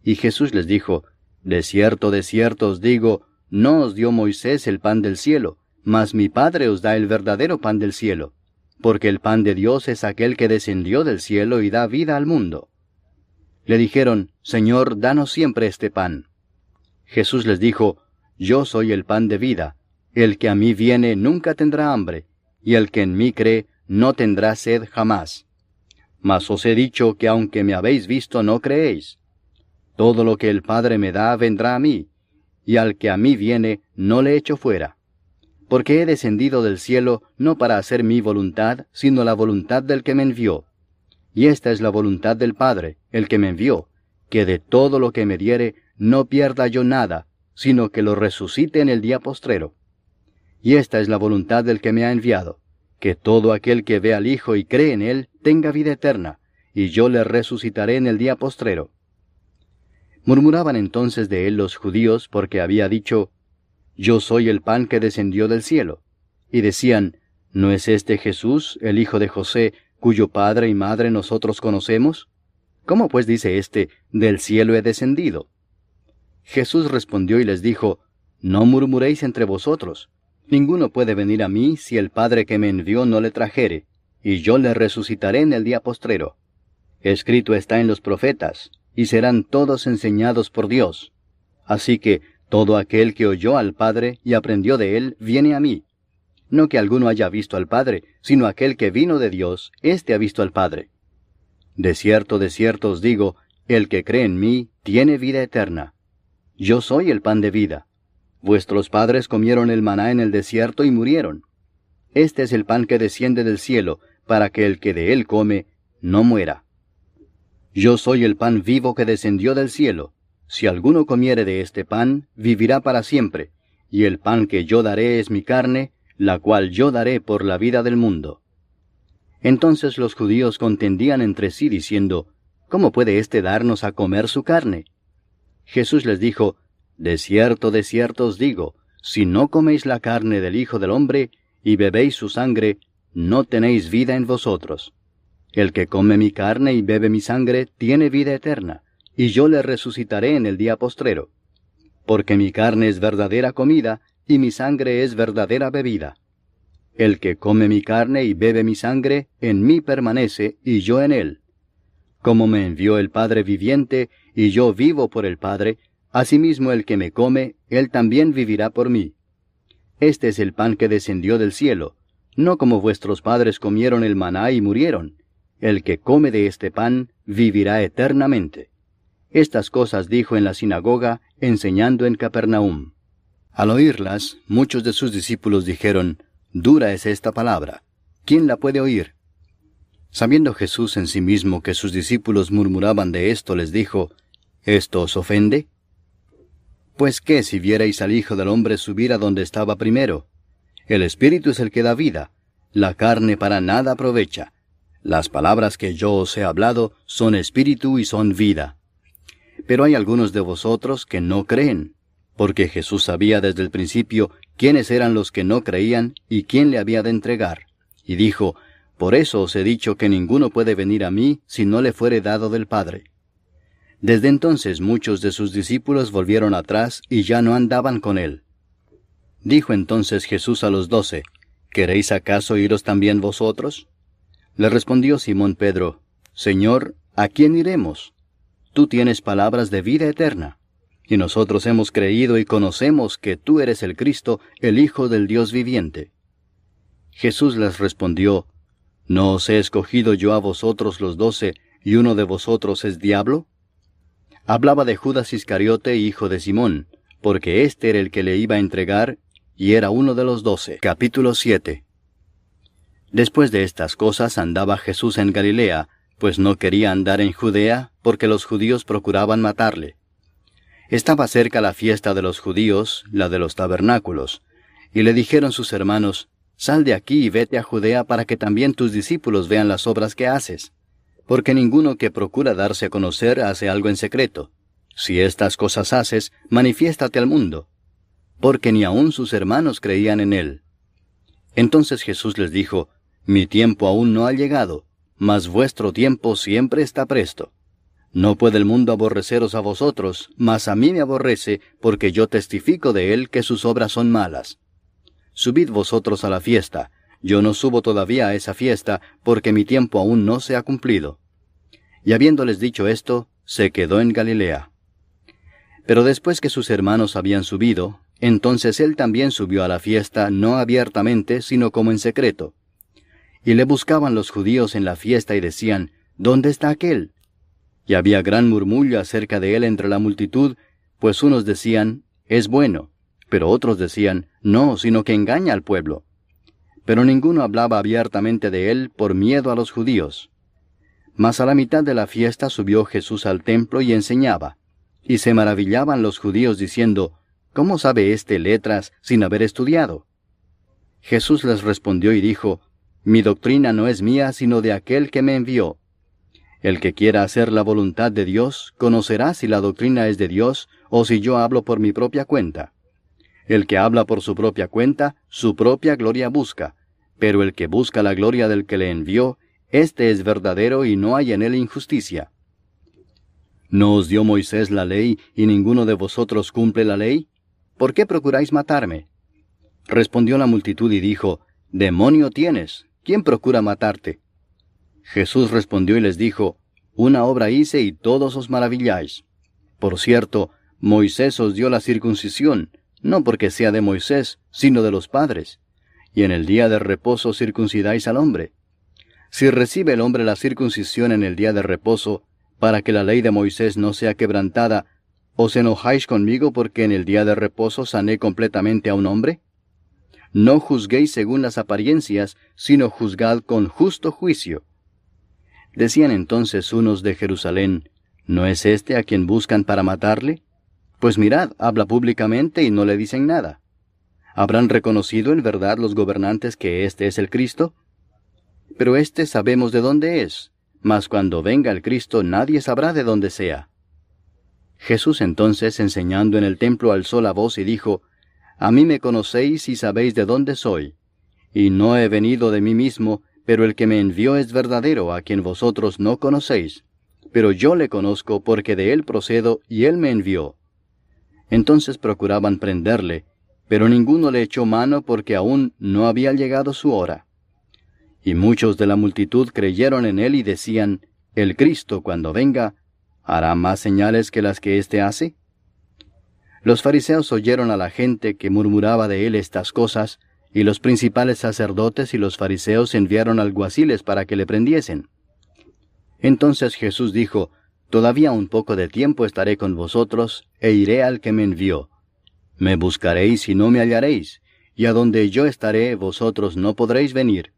Y Jesús les dijo, de cierto os digo, no os dio Moisés el pan del cielo, mas mi Padre os da el verdadero pan del cielo, porque el pan de Dios es aquel que descendió del cielo y da vida al mundo. Le dijeron, Señor, danos siempre este pan. Jesús les dijo, yo soy el pan de vida. El que a mí viene nunca tendrá hambre, y el que en mí cree no tendrá sed jamás. Mas os he dicho que aunque me habéis visto no creéis. Todo lo que el Padre me da vendrá a mí, y al que a mí viene no le echo fuera. Porque he descendido del cielo no para hacer mi voluntad, sino la voluntad del que me envió. Y esta es la voluntad del Padre, el que me envió, que de todo lo que me diere no pierda yo nada, sino que lo resucite en el día postrero. Y esta es la voluntad del que me ha enviado, que todo aquel que ve al Hijo y cree en Él tenga vida eterna, y yo le resucitaré en el día postrero. Murmuraban entonces de él los judíos, porque había dicho, yo soy el pan que descendió del cielo. Y decían, ¿no es este Jesús, el hijo de José, cuyo padre y madre nosotros conocemos? ¿Cómo pues dice éste, del cielo he descendido? Jesús respondió y les dijo, no murmuréis entre vosotros. Ninguno puede venir a mí si el Padre que me envió no le trajere, y yo le resucitaré en el día postrero. Escrito está en los profetas, y serán todos enseñados por Dios. Así que todo aquel que oyó al Padre y aprendió de él, viene a mí. No que alguno haya visto al Padre, sino aquel que vino de Dios, éste ha visto al Padre. De cierto os digo, el que cree en mí tiene vida eterna. Yo soy el pan de vida. Vuestros padres comieron el maná en el desierto y murieron. este es el pan que desciende del cielo, para que el que de él come no muera. Yo soy el pan vivo que descendió del cielo. Si alguno comiere de este pan, vivirá para siempre, y el pan que yo daré es mi carne, la cual yo daré por la vida del mundo. Entonces los judíos contendían entre sí diciendo, ¿cómo puede éste darnos a comer su carne? Jesús les dijo, de cierto os digo, si no coméis la carne del Hijo del Hombre, y bebéis su sangre, no tenéis vida en vosotros. El que come mi carne y bebe mi sangre, tiene vida eterna, y yo le resucitaré en el día postrero. Porque mi carne es verdadera comida, y mi sangre es verdadera bebida. El que come mi carne y bebe mi sangre, en mí permanece, y yo en él. Como me envió el Padre viviente, y yo vivo por el Padre, asimismo el que me come, él también vivirá por mí. Este es el pan que descendió del cielo, no como vuestros padres comieron el maná y murieron. El que come de este pan, vivirá eternamente. Estas cosas dijo en la sinagoga, enseñando en Capernaum. Al oírlas, muchos de sus discípulos dijeron, dura es esta palabra, ¿quién la puede oír? Sabiendo Jesús en sí mismo que sus discípulos murmuraban de esto, les dijo, ¿esto os ofende? Pues qué si vierais al Hijo del Hombre subir a donde estaba primero. El Espíritu es el que da vida, la carne para nada aprovecha. Las palabras que yo os he hablado son espíritu y son vida. Pero hay algunos de vosotros que no creen, porque Jesús sabía desde el principio quiénes eran los que no creían y quién le había de entregar. Y dijo, por eso os he dicho que ninguno puede venir a mí si no le fuere dado del Padre. Desde entonces muchos de sus discípulos volvieron atrás y ya no andaban con él. Dijo entonces Jesús a los 12, ¿queréis acaso iros también vosotros? Le respondió Simón Pedro, Señor, ¿a quién iremos? Tú tienes palabras de vida eterna, y nosotros hemos creído y conocemos que tú eres el Cristo, el Hijo del Dios viviente. Jesús les respondió, ¿no os he escogido yo a vosotros los 12, y uno de vosotros es diablo? Hablaba de Judas Iscariote, hijo de Simón, porque éste era el que le iba a entregar, y era uno de los 12. Capítulo 7. Después de estas cosas andaba Jesús en Galilea, pues no quería andar en Judea, porque los judíos procuraban matarle. Estaba cerca la fiesta de los judíos, la de los tabernáculos, y le dijeron sus hermanos, sal de aquí y vete a Judea para que también tus discípulos vean las obras que haces. Porque ninguno que procura darse a conocer hace algo en secreto. Si estas cosas haces, manifiéstate al mundo. Porque ni aun sus hermanos creían en él. Entonces Jesús les dijo, mi tiempo aún no ha llegado, mas vuestro tiempo siempre está presto. No puede el mundo aborreceros a vosotros, mas a mí me aborrece, porque yo testifico de él que sus obras son malas. Subid vosotros a la fiesta. Yo no subo todavía a esa fiesta, porque mi tiempo aún no se ha cumplido. Y habiéndoles dicho esto, se quedó en Galilea. Pero después que sus hermanos habían subido, entonces él también subió a la fiesta, no abiertamente, sino como en secreto. Y le buscaban los judíos en la fiesta y decían, ¿dónde está aquél? Y había gran murmullo acerca de él entre la multitud, pues unos decían, es bueno, pero otros decían, no, sino que engaña al pueblo. Pero ninguno hablaba abiertamente de él por miedo a los judíos. Mas a la mitad de la fiesta subió Jesús al templo y enseñaba. Y se maravillaban los judíos diciendo, ¿cómo sabe éste letras sin haber estudiado? Jesús les respondió y dijo, mi doctrina no es mía sino de aquel que me envió. El que quiera hacer la voluntad de Dios, conocerá si la doctrina es de Dios o si yo hablo por mi propia cuenta. El que habla por su propia cuenta, su propia gloria busca, pero el que busca la gloria del que le envió, éste es verdadero y no hay en él injusticia. ¿No os dio Moisés la ley y ninguno de vosotros cumple la ley? ¿Por qué procuráis matarme? Respondió la multitud y dijo, demonio tienes, ¿quién procura matarte? Jesús respondió y les dijo, una obra hice y todos os maravilláis. Por cierto, Moisés os dio la circuncisión, no porque sea de Moisés, sino de los padres. Y en el día de reposo circuncidáis al hombre. Si recibe el hombre la circuncisión en el día de reposo, para que la ley de Moisés no sea quebrantada, ¿os enojáis conmigo porque en el día de reposo sané completamente a un hombre? no juzguéis según las apariencias, sino juzgad con justo juicio. Decían entonces unos de Jerusalén, ¿no es este a quien buscan para matarle? Pues mirad, habla públicamente y no le dicen nada. ¿Habrán reconocido en verdad los gobernantes que este es el Cristo? Pero este sabemos de dónde es, mas cuando venga el Cristo nadie sabrá de dónde sea. Jesús entonces, enseñando en el templo, alzó la voz y dijo, A mí me conocéis y sabéis de dónde soy. Y no he venido de mí mismo, pero el que me envió es verdadero, a quien vosotros no conocéis. Pero yo le conozco porque de él procedo y él me envió. Entonces procuraban prenderle, pero ninguno le echó mano porque aún no había llegado su hora. Y muchos de la multitud creyeron en él y decían, El Cristo, cuando venga, ¿hará más señales que las que éste hace? Los fariseos oyeron a la gente que murmuraba de él estas cosas, y los principales sacerdotes y los fariseos enviaron alguaciles para que le prendiesen. Entonces Jesús dijo, Todavía un poco de tiempo estaré con vosotros, e iré al que me envió. Me buscaréis y no me hallaréis, y a donde yo estaré vosotros no podréis venir.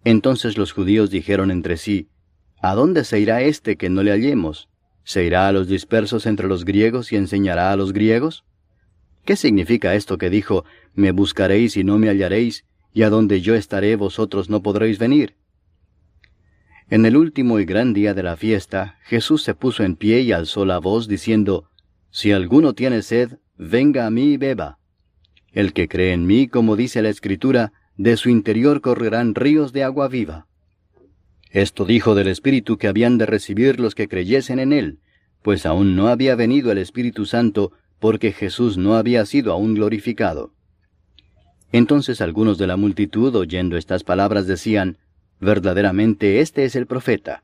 Entonces los judíos dijeron entre sí, ¿A dónde se irá este que no le hallemos? ¿Se irá a los dispersos entre los griegos y enseñará a los griegos? ¿Qué significa esto que dijo, me buscaréis y no me hallaréis, y a donde yo estaré vosotros no podréis venir? En el último y gran día de la fiesta, Jesús se puso en pie y alzó la voz diciendo, Si alguno tiene sed, venga a mí y beba. El que cree en mí, como dice la Escritura, de su interior correrán ríos de agua viva. Esto dijo del Espíritu que habían de recibir los que creyesen en él, pues aún no había venido el Espíritu Santo, porque Jesús no había sido aún glorificado. Entonces algunos de la multitud, oyendo estas palabras, decían, Verdaderamente este es el profeta.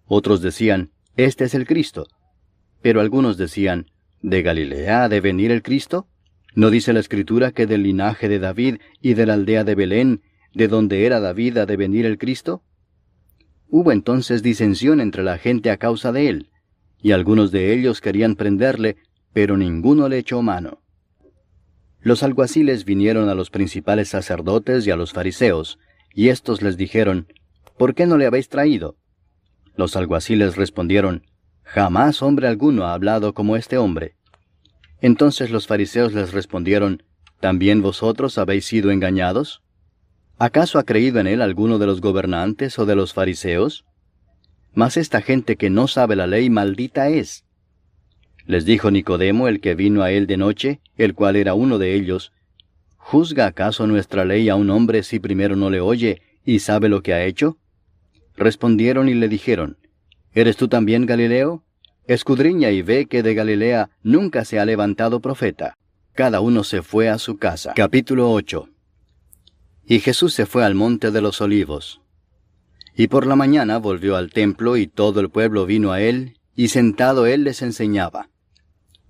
Otros decían, Este es el Cristo. Pero algunos decían, ¿De Galilea ha de venir el Cristo? ¿No dice la Escritura que del linaje de David y de la aldea de Belén, de donde era David, ha de venir el Cristo? Hubo entonces disensión entre la gente a causa de él, y algunos de ellos querían prenderle, pero ninguno le echó mano. Los alguaciles vinieron a los principales sacerdotes y a los fariseos, y éstos les dijeron, ¿Por qué no le habéis traído? Los alguaciles respondieron, Jamás hombre alguno ha hablado como este hombre. Entonces los fariseos les respondieron, ¿También vosotros habéis sido engañados? ¿Acaso ha creído en él alguno de los gobernantes o de los fariseos? Mas esta gente que no sabe la ley maldita es. Les dijo Nicodemo, el que vino a él de noche, el cual era uno de ellos, ¿Juzga acaso nuestra ley a un hombre si primero no le oye y sabe lo que ha hecho? Respondieron y le dijeron, ¿Eres tú también Galileo? Escudriña y ve que de Galilea nunca se ha levantado profeta. Cada uno se fue a su casa. Capítulo 8. Y Jesús se fue al monte de los olivos. Y por la mañana volvió al templo, y todo el pueblo vino a él, y sentado él les enseñaba.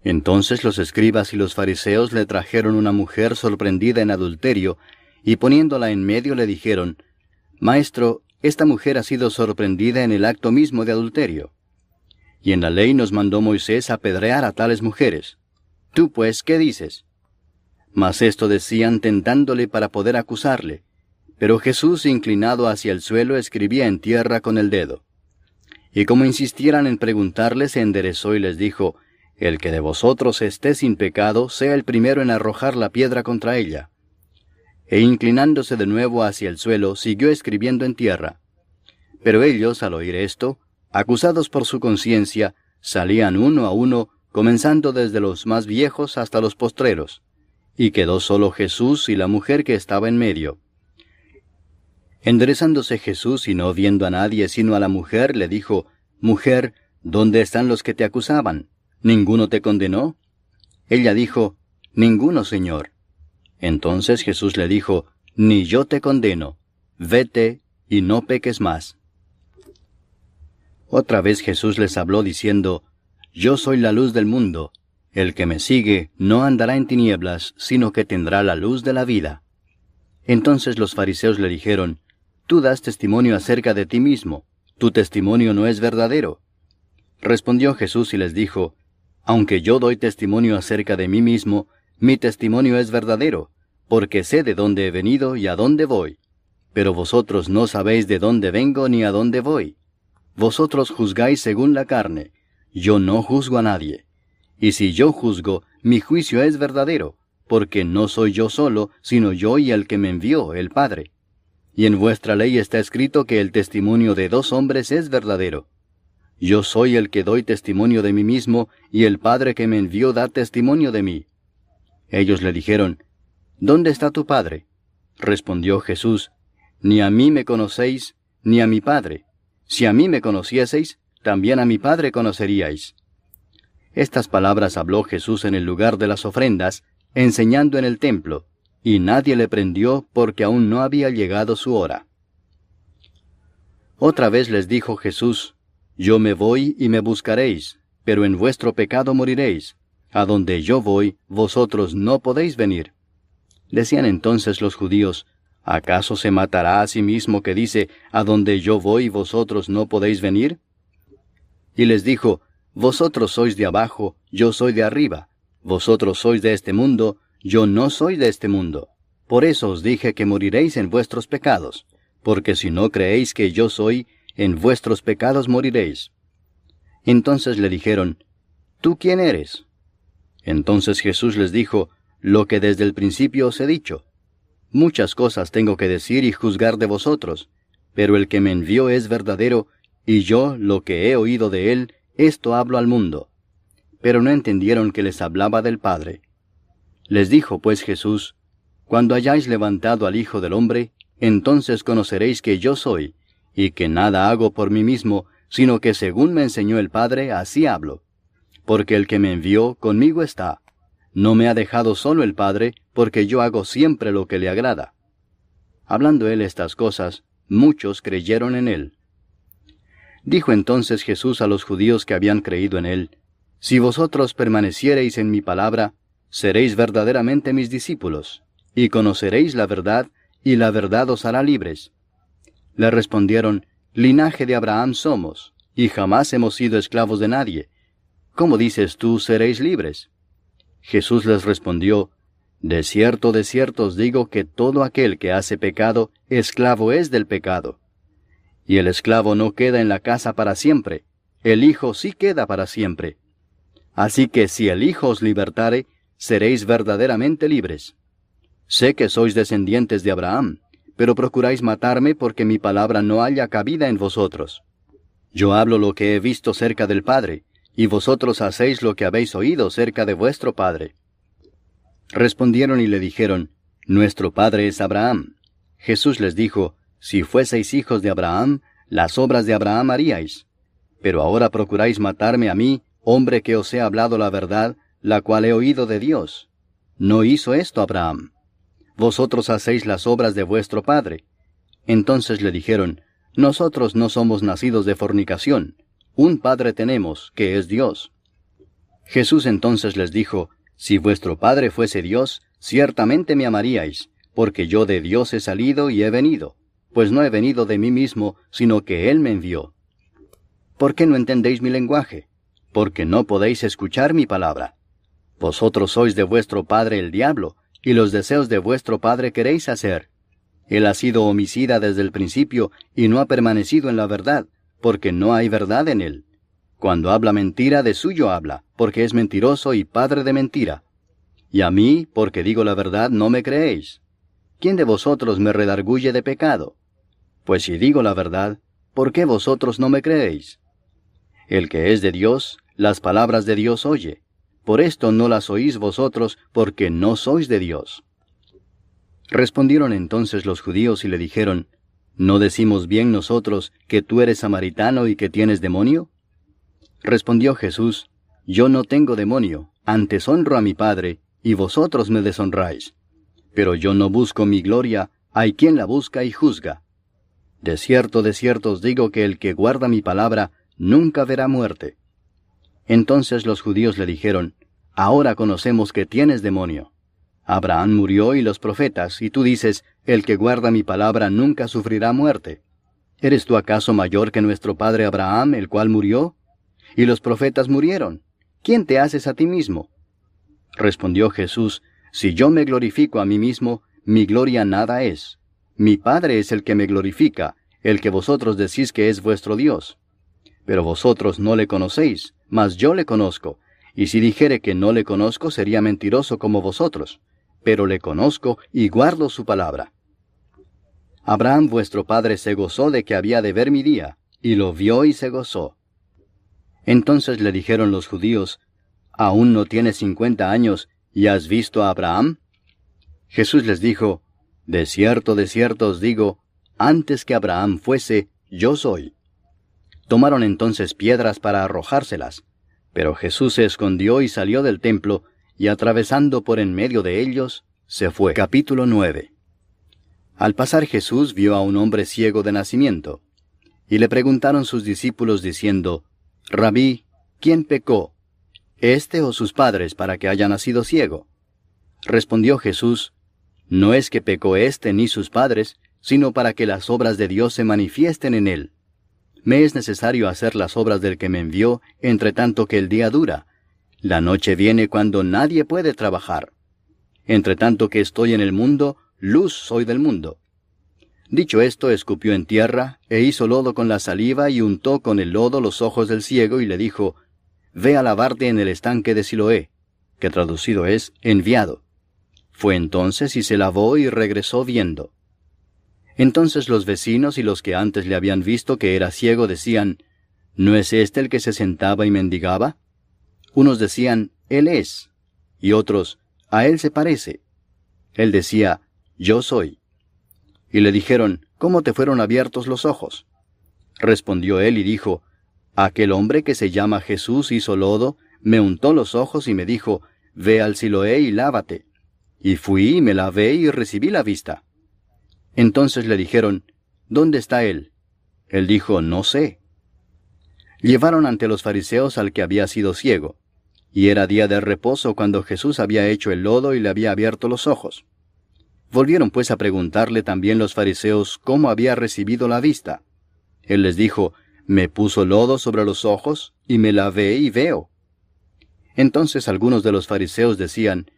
Entonces los escribas y los fariseos le trajeron una mujer sorprendida en adulterio, y poniéndola en medio le dijeron, Maestro, esta mujer ha sido sorprendida en el acto mismo de adulterio. Y en la ley nos mandó Moisés apedrear a tales mujeres. Tú pues, ¿qué dices? Mas esto decían tentándole para poder acusarle. Pero Jesús, inclinado hacia el suelo, escribía en tierra con el dedo. Y como insistieran en preguntarle, se enderezó y les dijo, El que de vosotros esté sin pecado, sea el primero en arrojar la piedra contra ella. E inclinándose de nuevo hacia el suelo, siguió escribiendo en tierra. Pero ellos, al oír esto, acusados por su conciencia, salían uno a uno, comenzando desde los más viejos hasta los postreros. Y quedó solo Jesús y la mujer que estaba en medio. Enderezándose Jesús y no viendo a nadie sino a la mujer, le dijo, Mujer, ¿dónde están los que te acusaban? ¿Ninguno te condenó? Ella dijo, Ninguno, Señor. Entonces Jesús le dijo, Ni yo te condeno. Vete y no peques más. Otra vez Jesús les habló diciendo, Yo soy la luz del mundo. El que me sigue no andará en tinieblas, sino que tendrá la luz de la vida. Entonces los fariseos le dijeron, Tú das testimonio acerca de ti mismo, tu testimonio no es verdadero. Respondió Jesús y les dijo, Aunque yo doy testimonio acerca de mí mismo, mi testimonio es verdadero, porque sé de dónde he venido y a dónde voy. Pero vosotros no sabéis de dónde vengo ni a dónde voy. Vosotros juzgáis según la carne, yo no juzgo a nadie. Y si yo juzgo, mi juicio es verdadero, porque no soy yo solo, sino yo y el que me envió, el Padre. Y en vuestra ley está escrito que el testimonio de 2 hombres es verdadero. Yo soy el que doy testimonio de mí mismo, y el Padre que me envió da testimonio de mí. Ellos le dijeron, ¿dónde está tu Padre? Respondió Jesús, ni a mí me conocéis, ni a mi Padre. Si a mí me conocieseis, también a mi Padre conoceríais. Estas palabras habló Jesús en el lugar de las ofrendas, enseñando en el templo, y nadie le prendió porque aún no había llegado su hora. Otra vez les dijo Jesús, yo me voy y me buscaréis, pero en vuestro pecado moriréis. A donde yo voy, vosotros no podéis venir. Decían entonces los judíos, ¿acaso se matará a sí mismo que dice, a donde yo voy vosotros no podéis venir? Y les dijo, vosotros sois de abajo, yo soy de arriba. Vosotros sois de este mundo, yo no soy de este mundo. Por eso os dije que moriréis en vuestros pecados, porque si no creéis que yo soy, en vuestros pecados moriréis. Entonces le dijeron, ¿tú quién eres? Entonces Jesús les dijo, lo que desde el principio os he dicho. Muchas cosas tengo que decir y juzgar de vosotros, pero el que me envió es verdadero, y yo, lo que he oído de él, esto hablo al mundo. Pero no entendieron que les hablaba del Padre. Les dijo pues Jesús, cuando hayáis levantado al Hijo del Hombre, entonces conoceréis que yo soy, y que nada hago por mí mismo, sino que según me enseñó el Padre, así hablo. Porque el que me envió conmigo está. No me ha dejado solo el Padre, porque yo hago siempre lo que le agrada. Hablando él estas cosas, muchos creyeron en él. Dijo entonces Jesús a los judíos que habían creído en él, si vosotros permaneciereis en mi palabra, seréis verdaderamente mis discípulos, y conoceréis la verdad, y la verdad os hará libres. Le respondieron, linaje de Abraham somos, y jamás hemos sido esclavos de nadie. ¿Cómo dices tú, seréis libres? Jesús les respondió, de cierto os digo que todo aquel que hace pecado, esclavo es del pecado. Y el esclavo no queda en la casa para siempre, el Hijo sí queda para siempre. Así que si el Hijo os libertare, seréis verdaderamente libres. Sé que sois descendientes de Abraham, pero procuráis matarme porque mi palabra no halla cabida en vosotros. Yo hablo lo que he visto cerca del Padre, y vosotros hacéis lo que habéis oído cerca de vuestro padre. Respondieron y le dijeron, nuestro padre es Abraham. Jesús les dijo, si fueseis hijos de Abraham, las obras de Abraham haríais. Pero ahora procuráis matarme a mí, hombre que os he hablado la verdad, la cual he oído de Dios. No hizo esto Abraham. Vosotros hacéis las obras de vuestro padre. Entonces le dijeron, nosotros no somos nacidos de fornicación. Un Padre tenemos, que es Dios. Jesús entonces les dijo, si vuestro Padre fuese Dios, ciertamente me amaríais, porque yo de Dios he salido y he venido, pues no he venido de mí mismo, sino que Él me envió. ¿Por qué no entendéis mi lenguaje? Porque no podéis escuchar mi palabra. Vosotros sois de vuestro padre el diablo, y los deseos de vuestro padre queréis hacer. Él ha sido homicida desde el principio, y no ha permanecido en la verdad, porque no hay verdad en él. Cuando habla mentira, de suyo habla, porque es mentiroso y padre de mentira. Y a mí, porque digo la verdad, no me creéis. ¿Quién de vosotros me redarguye de pecado? Pues si digo la verdad, ¿por qué vosotros no me creéis? El que es de Dios, las palabras de Dios oye. Por esto no las oís vosotros, porque no sois de Dios. Respondieron entonces los judíos y le dijeron, ¿no decimos bien nosotros que tú eres samaritano y que tienes demonio? Respondió Jesús, yo no tengo demonio, antes honro a mi Padre, y vosotros me deshonráis. Pero yo no busco mi gloria, hay quien la busca y juzga. De cierto os digo que el que guarda mi palabra, nunca verá muerte. Entonces los judíos le dijeron, ahora conocemos que tienes demonio. Abraham murió y los profetas, y tú dices, el que guarda mi palabra nunca sufrirá muerte. ¿Eres tú acaso mayor que nuestro padre Abraham, el cual murió? Y los profetas murieron. ¿Quién te haces a ti mismo? Respondió Jesús, Si yo me glorifico a mí mismo, mi gloria nada es. Mi Padre es el que me glorifica, el que vosotros decís que es vuestro Dios. Pero vosotros no le conocéis, mas yo le conozco, y si dijere que no le conozco, sería mentiroso como vosotros. Pero le conozco y guardo su palabra. Abraham vuestro padre se gozó de que había de ver mi día, y lo vio y se gozó. Entonces le dijeron los judíos, ¿aún no tienes 50 años, y has visto a Abraham? Jesús les dijo, de cierto os digo, antes que Abraham fuese, yo soy. Tomaron entonces piedras para arrojárselas, pero Jesús se escondió y salió del templo, y atravesando por en medio de ellos, se fue. Capítulo 9. Al pasar Jesús vio a un hombre ciego de nacimiento, y le preguntaron sus discípulos diciendo, Rabí, ¿quién pecó, éste o sus padres, para que haya nacido ciego? Respondió Jesús, no es que pecó éste ni sus padres, sino para que las obras de Dios se manifiesten en él. Me es necesario hacer las obras del que me envió, entre tanto que el día dura. La noche viene cuando nadie puede trabajar. Entre tanto que estoy en el mundo, luz soy del mundo. Dicho esto, escupió en tierra, e hizo lodo con la saliva, y untó con el lodo los ojos del ciego, y le dijo, Ve a lavarte en el estanque de Siloé, que traducido es, enviado. Fue entonces y se lavó y regresó viendo. Entonces los vecinos y los que antes le habían visto que era ciego decían, ¿no es este el que se sentaba y mendigaba? Unos decían, Él es, y otros, a él se parece. Él decía, Yo soy. Y le dijeron, ¿cómo te fueron abiertos los ojos? Respondió él y dijo, Aquel hombre que se llama Jesús hizo lodo, me untó los ojos y me dijo, Ve al Siloé y lávate. Y fui y me lavé y recibí la vista. Entonces le dijeron, ¿dónde está él? Él dijo, no sé. Llevaron ante los fariseos al que había sido ciego, y era día de reposo cuando Jesús había hecho el lodo y le había abierto los ojos. Volvieron pues a preguntarle también los fariseos cómo había recibido la vista. Él les dijo, me puso lodo sobre los ojos, y me lavé y veo. Entonces algunos de los fariseos decían,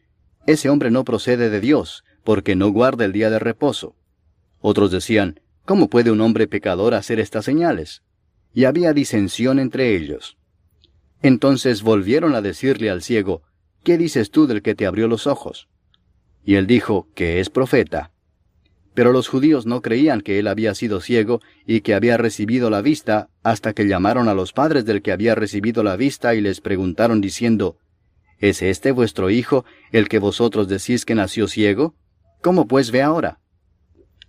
ese hombre no procede de Dios, porque no guarda el día de reposo. Otros decían, ¿cómo puede un hombre pecador hacer estas señales? Y había disensión entre ellos. Entonces volvieron a decirle al ciego, ¿qué dices tú del que te abrió los ojos? Y él dijo, que es profeta. Pero los judíos no creían que él había sido ciego y que había recibido la vista, hasta que llamaron a los padres del que había recibido la vista y les preguntaron diciendo, ¿es este vuestro hijo, el que vosotros decís que nació ciego? ¿Cómo pues ve ahora?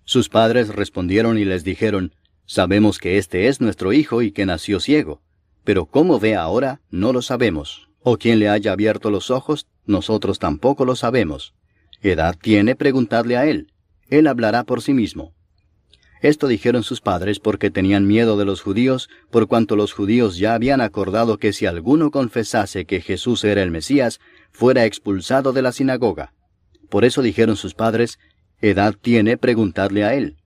Sus padres respondieron y les dijeron, sabemos que este es nuestro hijo y que nació ciego, pero cómo ve ahora no lo sabemos, o quién le haya abierto los ojos, nosotros tampoco lo sabemos. ¿Edad tiene? Preguntadle a él hablará por sí mismo. Esto dijeron sus padres porque tenían miedo de los judíos, por cuanto los judíos ya habían acordado que si alguno confesase que Jesús era el Mesías, fuera expulsado de la sinagoga. Por eso dijeron sus padres, ¿edad tiene? Preguntadle a él.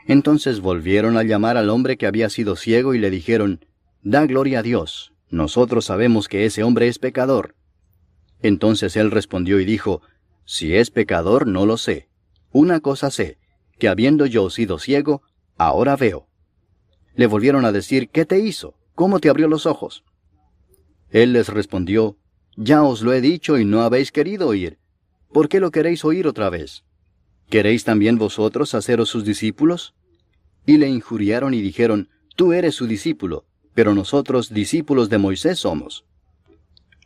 Entonces volvieron a llamar al hombre que había sido ciego y le dijeron, da gloria a Dios, nosotros sabemos que ese hombre es pecador. Entonces él respondió y dijo, si es pecador no lo sé. Una cosa sé, que habiendo yo sido ciego, ahora veo. Le volvieron a decir, ¿qué te hizo? ¿Cómo te abrió los ojos? Él les respondió, ya os lo he dicho y no habéis querido oír. ¿Por qué lo queréis oír otra vez? ¿Queréis también vosotros haceros sus discípulos? Y le injuriaron y dijeron, tú eres su discípulo, pero nosotros discípulos de Moisés somos.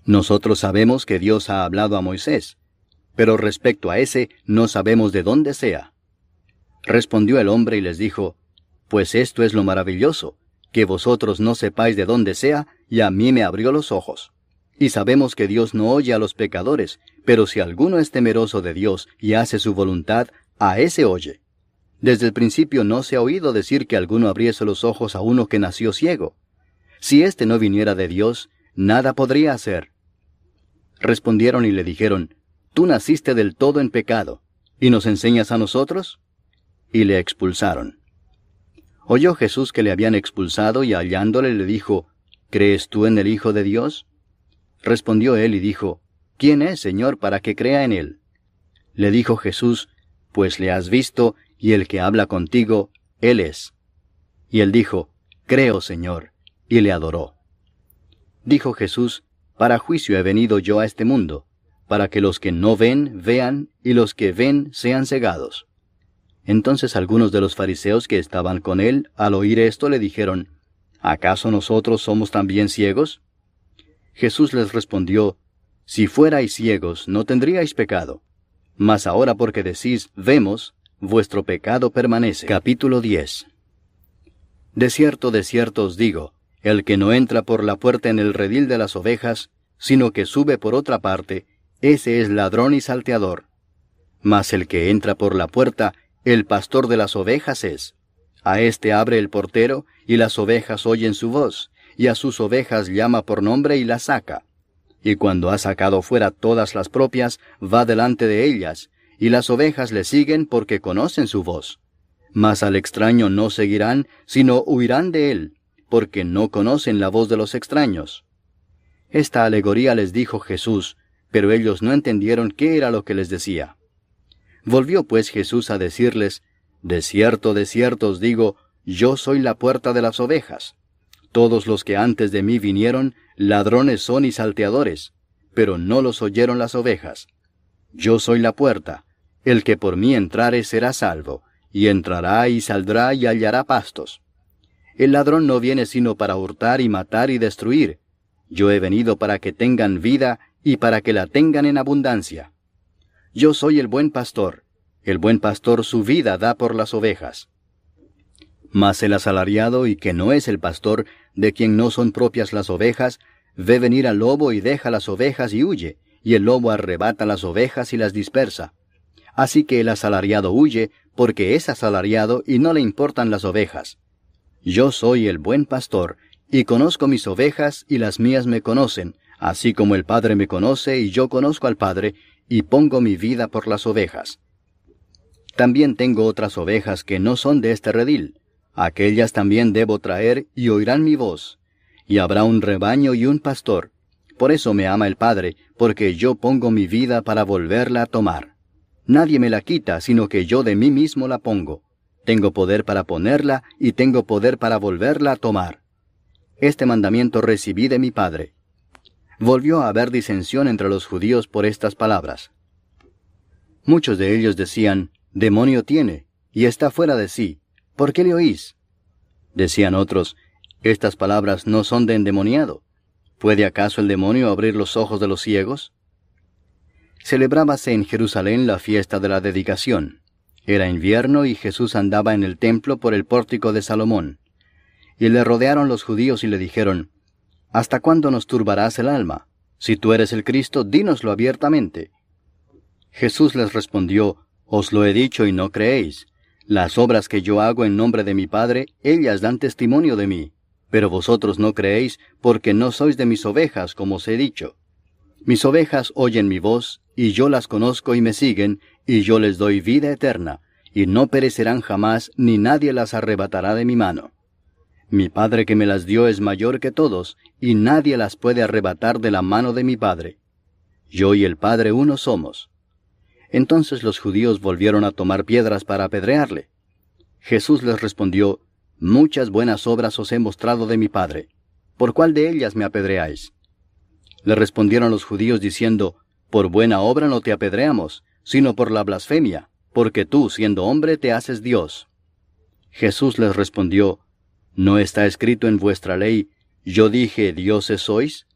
Nosotros sabemos que Dios ha hablado a Moisés, pero respecto a ese no sabemos de dónde sea. Respondió el hombre y les dijo, pues esto es lo maravilloso, que vosotros no sepáis de dónde sea, y a mí me abrió los ojos. Y sabemos que Dios no oye a los pecadores, pero si alguno es temeroso de Dios y hace su voluntad, a ese oye. Desde el principio no se ha oído decir que alguno abriese los ojos a uno que nació ciego. Si éste no viniera de Dios, nada podría hacer. Respondieron y le dijeron, tú naciste del todo en pecado, ¿y nos enseñas a nosotros? Y le expulsaron. Oyó Jesús que le habían expulsado y hallándole le dijo, ¿crees tú en el Hijo de Dios? Respondió él y dijo, ¿quién es, Señor, para que crea en él? Le dijo Jesús, pues le has visto, y el que habla contigo, él es. Y él dijo, creo, Señor, y le adoró. Dijo Jesús, para juicio he venido yo a este mundo, para que los que no ven, vean, y los que ven, sean cegados. Entonces algunos de los fariseos que estaban con él, al oír esto, le dijeron, ¿acaso nosotros somos también ciegos? Jesús les respondió, si fuerais ciegos, no tendríais pecado. Mas ahora porque decís, vemos, vuestro pecado permanece. Capítulo 10. De cierto os digo, el que no entra por la puerta en el redil de las ovejas, sino que sube por otra parte, ese es ladrón y salteador. Mas el que entra por la puerta, el pastor de las ovejas es. A éste abre el portero, y las ovejas oyen su voz, y a sus ovejas llama por nombre y las saca. Y cuando ha sacado fuera todas las propias, va delante de ellas, y las ovejas le siguen porque conocen su voz. Mas al extraño no seguirán, sino huirán de él, porque no conocen la voz de los extraños. Esta alegoría les dijo Jesús, pero ellos no entendieron qué era lo que les decía. Volvió pues Jesús a decirles, de cierto os digo, yo soy la puerta de las ovejas. Todos los que antes de mí vinieron, ladrones son y salteadores, pero no los oyeron las ovejas. Yo soy la puerta, el que por mí entrare será salvo, y entrará y saldrá y hallará pastos. El ladrón no viene sino para hurtar y matar y destruir. Yo he venido para que tengan vida y para que la tengan en abundancia. Yo soy el buen pastor su vida da por las ovejas. Mas el asalariado, y que no es el pastor, de quien no son propias las ovejas, ve venir al lobo y deja las ovejas y huye, y el lobo arrebata las ovejas y las dispersa. Así que el asalariado huye, porque es asalariado y no le importan las ovejas. Yo soy el buen pastor, y conozco mis ovejas, y las mías me conocen, así como el Padre me conoce, y yo conozco al Padre, y pongo mi vida por las ovejas. También tengo otras ovejas que no son de este redil. Aquellas también debo traer, y oirán mi voz. Y habrá un rebaño y un pastor. Por eso me ama el Padre, porque yo pongo mi vida para volverla a tomar. Nadie me la quita, sino que yo de mí mismo la pongo. Tengo poder para ponerla, y tengo poder para volverla a tomar. Este mandamiento recibí de mi Padre. Volvió a haber disensión entre los judíos por estas palabras. Muchos de ellos decían, demonio tiene, y está fuera de sí. ¿Por qué le oís? Decían otros, estas palabras no son de endemoniado. ¿Puede acaso el demonio abrir los ojos de los ciegos? Celebrábase en Jerusalén la fiesta de la dedicación. Era invierno y Jesús andaba en el templo por el pórtico de Salomón. Y le rodearon los judíos y le dijeron, ¿hasta cuándo nos turbarás el alma? Si tú eres el Cristo, dínoslo abiertamente. Jesús les respondió, os lo he dicho y no creéis. Las obras que yo hago en nombre de mi Padre, ellas dan testimonio de mí. Pero vosotros no creéis, porque no sois de mis ovejas, como os he dicho. Mis ovejas oyen mi voz, y yo las conozco y me siguen, y yo les doy vida eterna, y no perecerán jamás, ni nadie las arrebatará de mi mano. Mi Padre que me las dio es mayor que todos, y nadie las puede arrebatar de la mano de mi Padre. Yo y el Padre uno somos. Entonces los judíos volvieron a tomar piedras para apedrearle. Jesús les respondió, muchas buenas obras os he mostrado de mi Padre. ¿Por cuál de ellas me apedreáis? Le respondieron los judíos diciendo, por buena obra no te apedreamos, sino por la blasfemia, porque tú, siendo hombre, te haces Dios. Jesús les respondió, ¿no está escrito en vuestra ley, yo dije, dioses sois?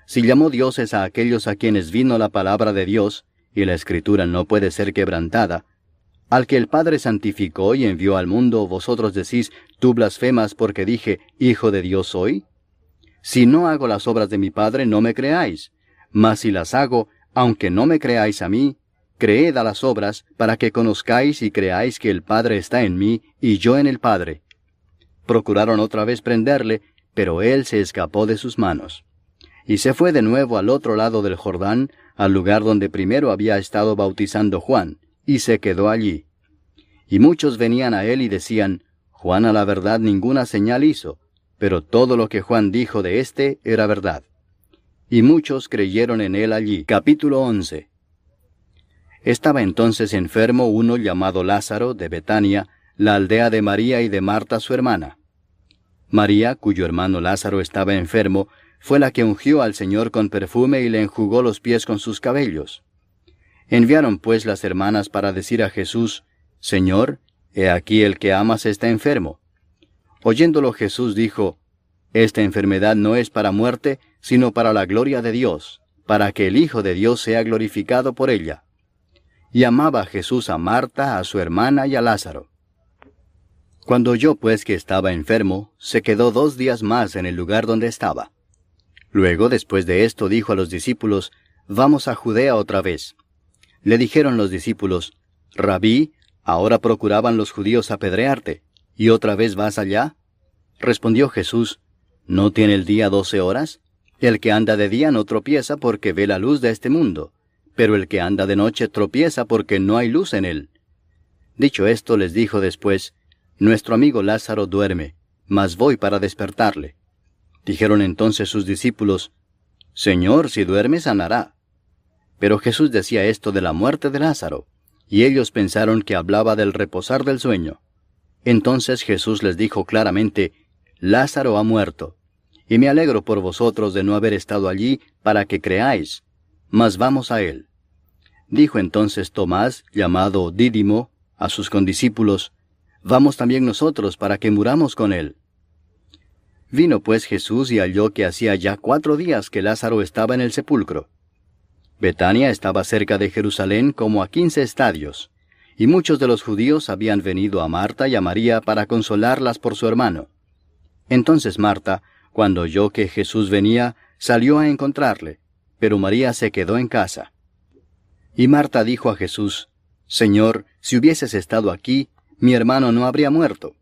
Si llamó dioses a aquellos a quienes vino la palabra de Dios, y la Escritura no puede ser quebrantada, al que el Padre santificó y envió al mundo, vosotros decís, tú blasfemas porque dije, Hijo de Dios soy. Si no hago las obras de mi Padre, no me creáis. Mas si las hago, aunque no me creáis a mí, creed a las obras, para que conozcáis y creáis que el Padre está en mí, y yo en el Padre. Procuraron otra vez prenderle, pero él se escapó de sus manos. Y se fue de nuevo al otro lado del Jordán, al lugar donde primero había estado bautizando Juan, y se quedó allí. Y muchos venían a él y decían, Juan a la verdad ninguna señal hizo, pero todo lo que Juan dijo de éste era verdad. y muchos creyeron en él allí. Capítulo 11. Estaba entonces enfermo uno llamado Lázaro de Betania, la aldea de María y de Marta su hermana. María, cuyo hermano Lázaro estaba enfermo, fue la que ungió al Señor con perfume y le enjugó los pies con sus cabellos. Enviaron pues las hermanas para decir a Jesús: Señor, he aquí el que amas está enfermo. Oyéndolo Jesús dijo: Esta enfermedad no es para muerte, sino para la gloria de Dios, para que el Hijo de Dios sea glorificado por ella. Y amaba Jesús a Marta, a su hermana y a Lázaro. Cuando oyó pues que estaba enfermo, se quedó 2 días más en el lugar donde estaba. Luego, después de esto, dijo a los discípulos: Vamos a Judea otra vez. Le dijeron los discípulos: Rabí, ahora procuraban los judíos apedrearte, ¿y otra vez vas allá? Respondió Jesús: ¿No tiene el día 12 horas? El que anda de día no tropieza porque ve la luz de este mundo, pero el que anda de noche tropieza porque no hay luz en él. Dicho esto, les dijo después: Nuestro amigo Lázaro duerme, mas voy para despertarle. Dijeron entonces sus discípulos: Señor, si duerme, sanará. Pero Jesús decía esto de la muerte de Lázaro, y ellos pensaron que hablaba del reposar del sueño. Entonces Jesús les dijo claramente: Lázaro ha muerto, y me alegro por vosotros de no haber estado allí para que creáis, mas vamos a él. Dijo entonces Tomás, llamado Dídimo, a sus condiscípulos: Vamos también nosotros para que muramos con él. Vino pues Jesús y halló que hacía ya 4 días que Lázaro estaba en el sepulcro. Betania estaba cerca de Jerusalén como a 15 estadios, y muchos de los judíos habían venido a Marta y a María para consolarlas por su hermano. Entonces Marta, cuando oyó que Jesús venía, salió a encontrarle, pero María se quedó en casa. Y Marta dijo a Jesús: Señor, si hubieses estado aquí, mi hermano no habría muerto.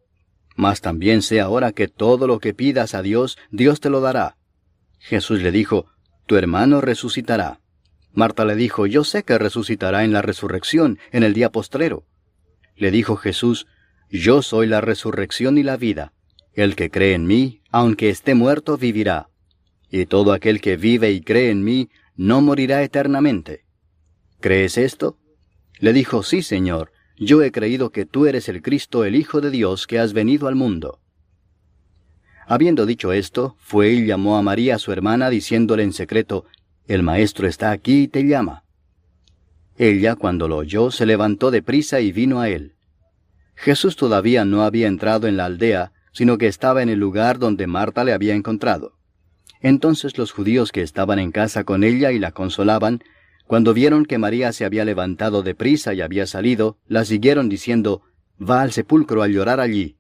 Mas también sé ahora que todo lo que pidas a Dios, Dios te lo dará. Jesús le dijo: Tu hermano resucitará. Marta le dijo: Yo sé que resucitará en la resurrección, en el día postrero. Le dijo Jesús: Yo soy la resurrección y la vida. El que cree en mí, aunque esté muerto, vivirá. Y todo aquel que vive y cree en mí, no morirá eternamente. ¿Crees esto? Le dijo: Sí, Señor. Yo he creído que tú eres el Cristo, el Hijo de Dios, que has venido al mundo. Habiendo dicho esto, fue y llamó a María su hermana, diciéndole en secreto: El Maestro está aquí y te llama. Ella, cuando lo oyó, se levantó de prisa y vino a él. Jesús todavía no había entrado en la aldea, sino que estaba en el lugar donde Marta le había encontrado. Entonces los judíos que estaban en casa con ella y la consolaban, cuando vieron que María se había levantado de prisa y había salido, la siguieron diciendo: Va al sepulcro a llorar allí.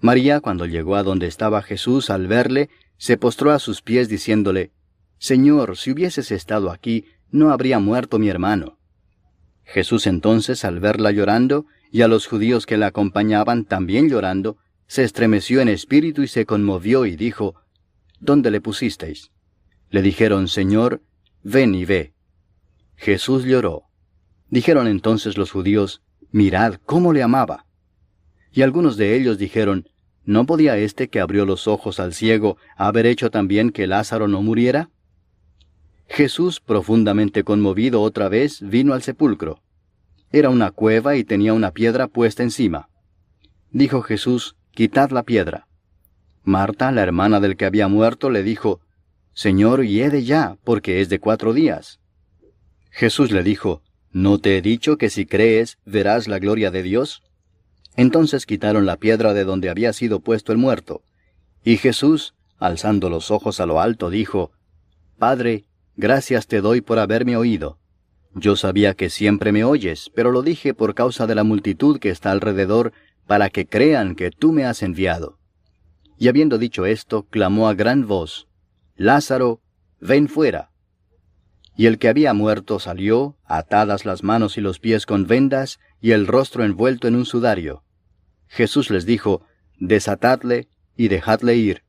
María, cuando llegó a donde estaba Jesús, al verle, se postró a sus pies diciéndole: Señor, si hubieses estado aquí, no habría muerto mi hermano. Jesús entonces, al verla llorando, y a los judíos que la acompañaban también llorando, se estremeció en espíritu y se conmovió y dijo: ¿Dónde le pusisteis? Le dijeron: Señor, ven y ve. Jesús lloró. Dijeron entonces los judíos: Mirad cómo le amaba. Y algunos de ellos dijeron: ¿No podía éste que abrió los ojos al ciego haber hecho también que Lázaro no muriera? Jesús, profundamente conmovido otra vez, vino al sepulcro. Era una cueva y tenía una piedra puesta encima. Dijo Jesús: Quitad la piedra. Marta, la hermana del que había muerto, le dijo: Señor, hiede ya, porque es de 4 días. Jesús le dijo: ¿No te he dicho que si crees, verás la gloria de Dios? Entonces quitaron la piedra de donde había sido puesto el muerto. Y Jesús, alzando los ojos a lo alto, dijo: Padre, gracias te doy por haberme oído. Yo sabía que siempre me oyes, pero lo dije por causa de la multitud que está alrededor, para que crean que tú me has enviado. Y habiendo dicho esto, clamó a gran voz: Lázaro, ven fuera. Y el que había muerto salió, atadas las manos y los pies con vendas, y el rostro envuelto en un sudario. Jesús les dijo: Desatadle y dejadle ir.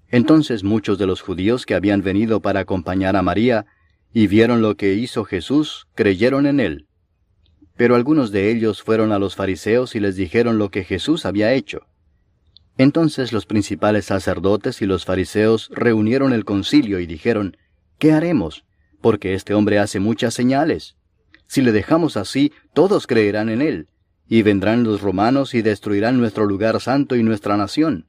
Entonces muchos de los judíos que habían venido para acompañar a María, y vieron lo que hizo Jesús, creyeron en él. Pero algunos de ellos fueron a los fariseos y les dijeron lo que Jesús había hecho. Entonces los principales sacerdotes y los fariseos reunieron el concilio y dijeron, ¿qué haremos? Porque este hombre hace muchas señales. Si le dejamos así, todos creerán en él, y vendrán los romanos y destruirán nuestro lugar santo y nuestra nación.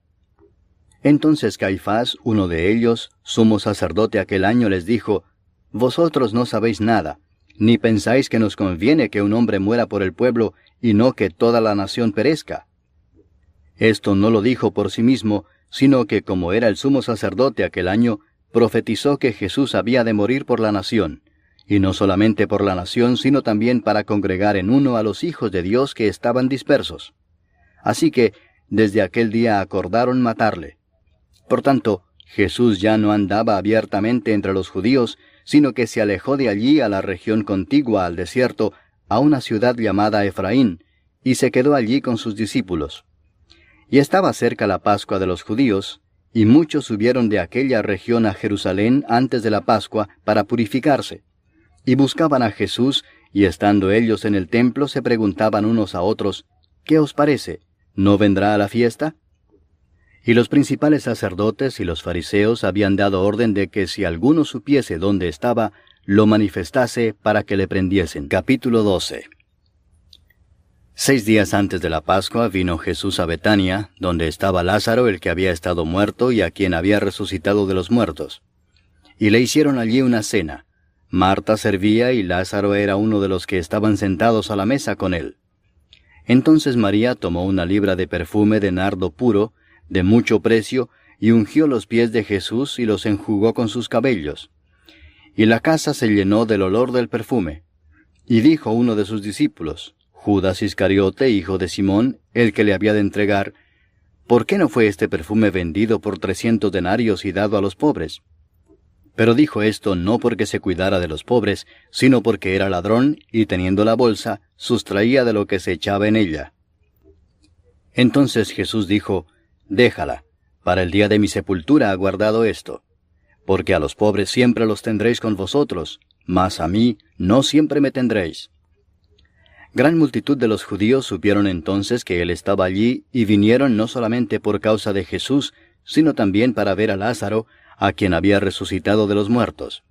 Entonces Caifás, uno de ellos, sumo sacerdote aquel año, les dijo, Vosotros no sabéis nada, ni pensáis que nos conviene que un hombre muera por el pueblo, y no que toda la nación perezca. Esto no lo dijo por sí mismo, sino que como era el sumo sacerdote aquel año, profetizó que Jesús había de morir por la nación, y no solamente por la nación, sino también para congregar en uno a los hijos de Dios que estaban dispersos. Así que, desde aquel día acordaron matarle. Por tanto, Jesús ya no andaba abiertamente entre los judíos, sino que se alejó de allí a la región contigua al desierto, a una ciudad llamada Efraín, y se quedó allí con sus discípulos. Y estaba cerca la Pascua de los judíos, y muchos subieron de aquella región a Jerusalén antes de la Pascua para purificarse. Y buscaban a Jesús, y estando ellos en el templo se preguntaban unos a otros, ¿qué os parece? ¿No vendrá a la fiesta? Y los principales sacerdotes y los fariseos habían dado orden de que si alguno supiese dónde estaba, lo manifestase para que le prendiesen. Capítulo 12. 6 días antes de la Pascua vino Jesús a Betania, donde estaba Lázaro, el que había estado muerto y a quien había resucitado de los muertos. Y le hicieron allí una cena. Marta servía y Lázaro era uno de los que estaban sentados a la mesa con él. Entonces María tomó una libra de perfume de nardo puro, de mucho precio, y ungió los pies de Jesús y los enjugó con sus cabellos. Y la casa se llenó del olor del perfume. Y dijo uno de sus discípulos, Judas Iscariote, hijo de Simón, el que le había de entregar, ¿por qué no fue este perfume vendido por 300 denarios y dado a los pobres? Pero dijo esto no porque se cuidara de los pobres, sino porque era ladrón, y teniendo la bolsa, sustraía de lo que se echaba en ella. Entonces Jesús dijo, Déjala, para el día de mi sepultura ha guardado esto. Porque a los pobres siempre los tendréis con vosotros, mas a mí no siempre me tendréis. Gran multitud de los judíos supieron entonces que él estaba allí, y vinieron no solamente por causa de Jesús, sino también para ver a Lázaro, a quien había resucitado de los muertos.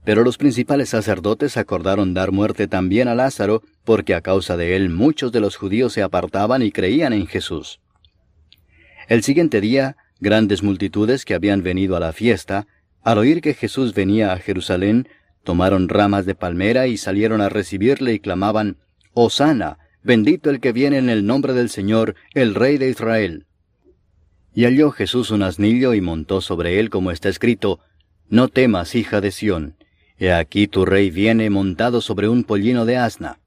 Pero los principales sacerdotes acordaron dar muerte también a Lázaro, porque a causa de él muchos de los judíos se apartaban y creían en Jesús. El siguiente día, grandes multitudes que habían venido a la fiesta, al oír que Jesús venía a Jerusalén, tomaron ramas de palmera y salieron a recibirle y clamaban, Hosana, bendito el que viene en el nombre del Señor, el Rey de Israel. Y halló Jesús un asnillo y montó sobre él como está escrito, No temas, hija de Sión, he aquí tu rey viene montado sobre un pollino de asna.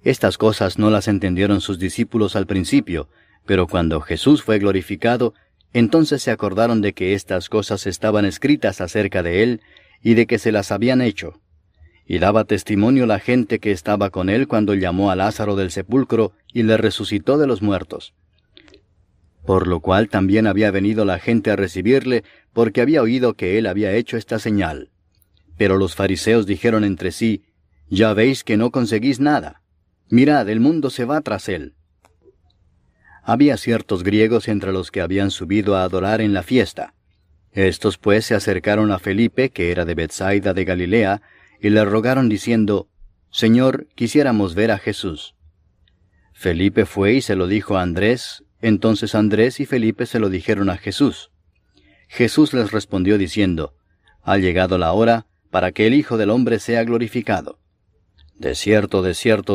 Estas cosas no las entendieron sus discípulos al principio, pero cuando Jesús fue glorificado, entonces se acordaron de que estas cosas estaban escritas acerca de él, y de que se las habían hecho. Y daba testimonio la gente que estaba con él cuando llamó a Lázaro del sepulcro y le resucitó de los muertos. Por lo cual también había venido la gente a recibirle, porque había oído que él había hecho esta señal. Pero los fariseos dijeron entre sí, Ya veis que no conseguís nada. Mirad, el mundo se va tras él. Había ciertos griegos entre los que habían subido a adorar en la fiesta. Estos pues se acercaron a Felipe, que era de Betsaida de Galilea, y le rogaron diciendo, Señor, quisiéramos ver a Jesús. Felipe fue y se lo dijo a Andrés, entonces Andrés y Felipe se lo dijeron a Jesús. Jesús les respondió diciendo, Ha llegado la hora para que el Hijo del Hombre sea glorificado. De cierto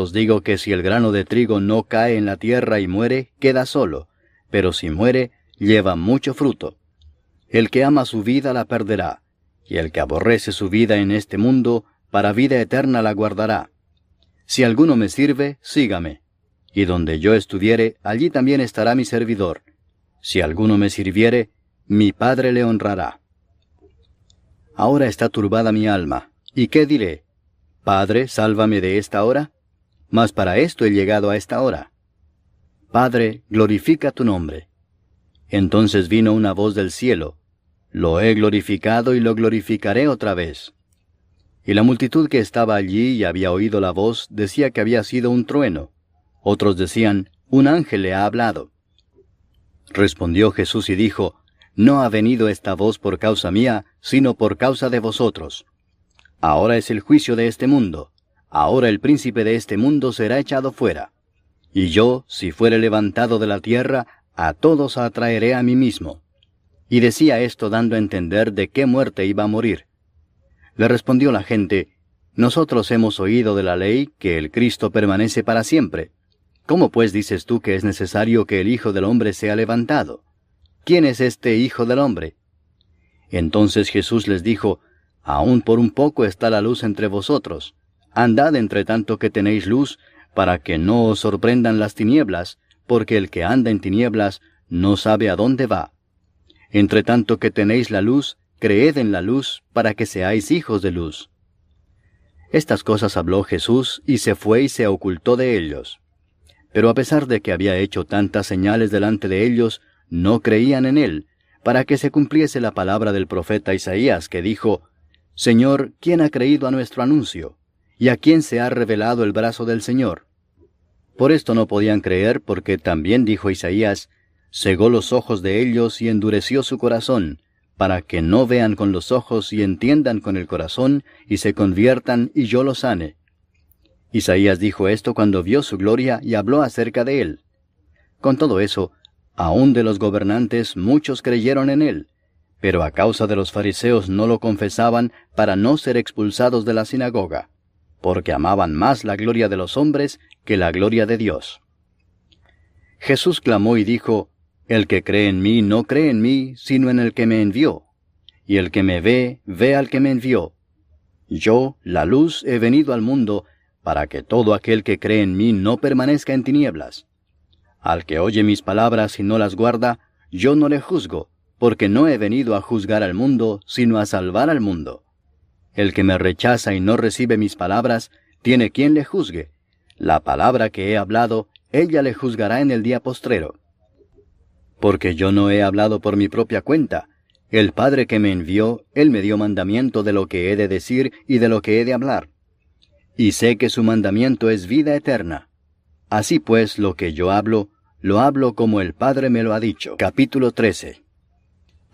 os digo que si el grano de trigo no cae en la tierra y muere, queda solo, pero si muere, lleva mucho fruto. El que ama su vida la perderá, y el que aborrece su vida en este mundo, para vida eterna la guardará. Si alguno me sirve, sígame, y donde yo estuviere, allí también estará mi servidor. Si alguno me sirviere, mi Padre le honrará. Ahora está turbada mi alma, ¿y qué diré? Padre, sálvame de esta hora. Mas para esto he llegado a esta hora. Padre, glorifica tu nombre. Entonces vino una voz del cielo, Lo he glorificado y lo glorificaré otra vez. Y la multitud que estaba allí y había oído la voz decía que había sido un trueno. Otros decían, un ángel le ha hablado. Respondió Jesús y dijo, No ha venido esta voz por causa mía, sino por causa de vosotros. Ahora es el juicio de este mundo. Ahora el príncipe de este mundo será echado fuera. Y yo, si fuere levantado de la tierra, a todos atraeré a mí mismo. Y decía esto dando a entender de qué muerte iba a morir. Le respondió la gente, Nosotros hemos oído de la ley que el Cristo permanece para siempre. ¿Cómo pues dices tú que es necesario que el Hijo del Hombre sea levantado? ¿Quién es este Hijo del Hombre? Entonces Jesús les dijo, Aún por un poco está la luz entre vosotros. Andad entre tanto que tenéis luz, para que no os sorprendan las tinieblas, porque el que anda en tinieblas no sabe a dónde va. Entre tanto que tenéis la luz, creed en la luz, para que seáis hijos de luz. Estas cosas habló Jesús, y se fue y se ocultó de ellos. Pero a pesar de que había hecho tantas señales delante de ellos, no creían en él, para que se cumpliese la palabra del profeta Isaías, que dijo, Señor, ¿quién ha creído a nuestro anuncio? ¿Y a quién se ha revelado el brazo del Señor? Por esto no podían creer, porque también dijo Isaías, cegó los ojos de ellos y endureció su corazón, para que no vean con los ojos y entiendan con el corazón, y se conviertan y yo los sane. Isaías dijo esto cuando vio su gloria y habló acerca de él. Con todo eso, aun de los gobernantes muchos creyeron en él, pero a causa de los fariseos no lo confesaban para no ser expulsados de la sinagoga, porque amaban más la gloria de los hombres que la gloria de Dios. Jesús clamó y dijo, El que cree en mí no cree en mí, sino en el que me envió. Y el que me ve, ve al que me envió. Yo, la luz, he venido al mundo, para que todo aquel que cree en mí no permanezca en tinieblas. Al que oye mis palabras y no las guarda, yo no le juzgo, porque no he venido a juzgar al mundo, sino a salvar al mundo. El que me rechaza y no recibe mis palabras, tiene quien le juzgue. La palabra que he hablado, ella le juzgará en el día postrero. Porque yo no he hablado por mi propia cuenta. El Padre que me envió, Él me dio mandamiento de lo que he de decir y de lo que he de hablar. Y sé que su mandamiento es vida eterna. Así pues, lo que yo hablo, lo hablo como el Padre me lo ha dicho. Capítulo 13.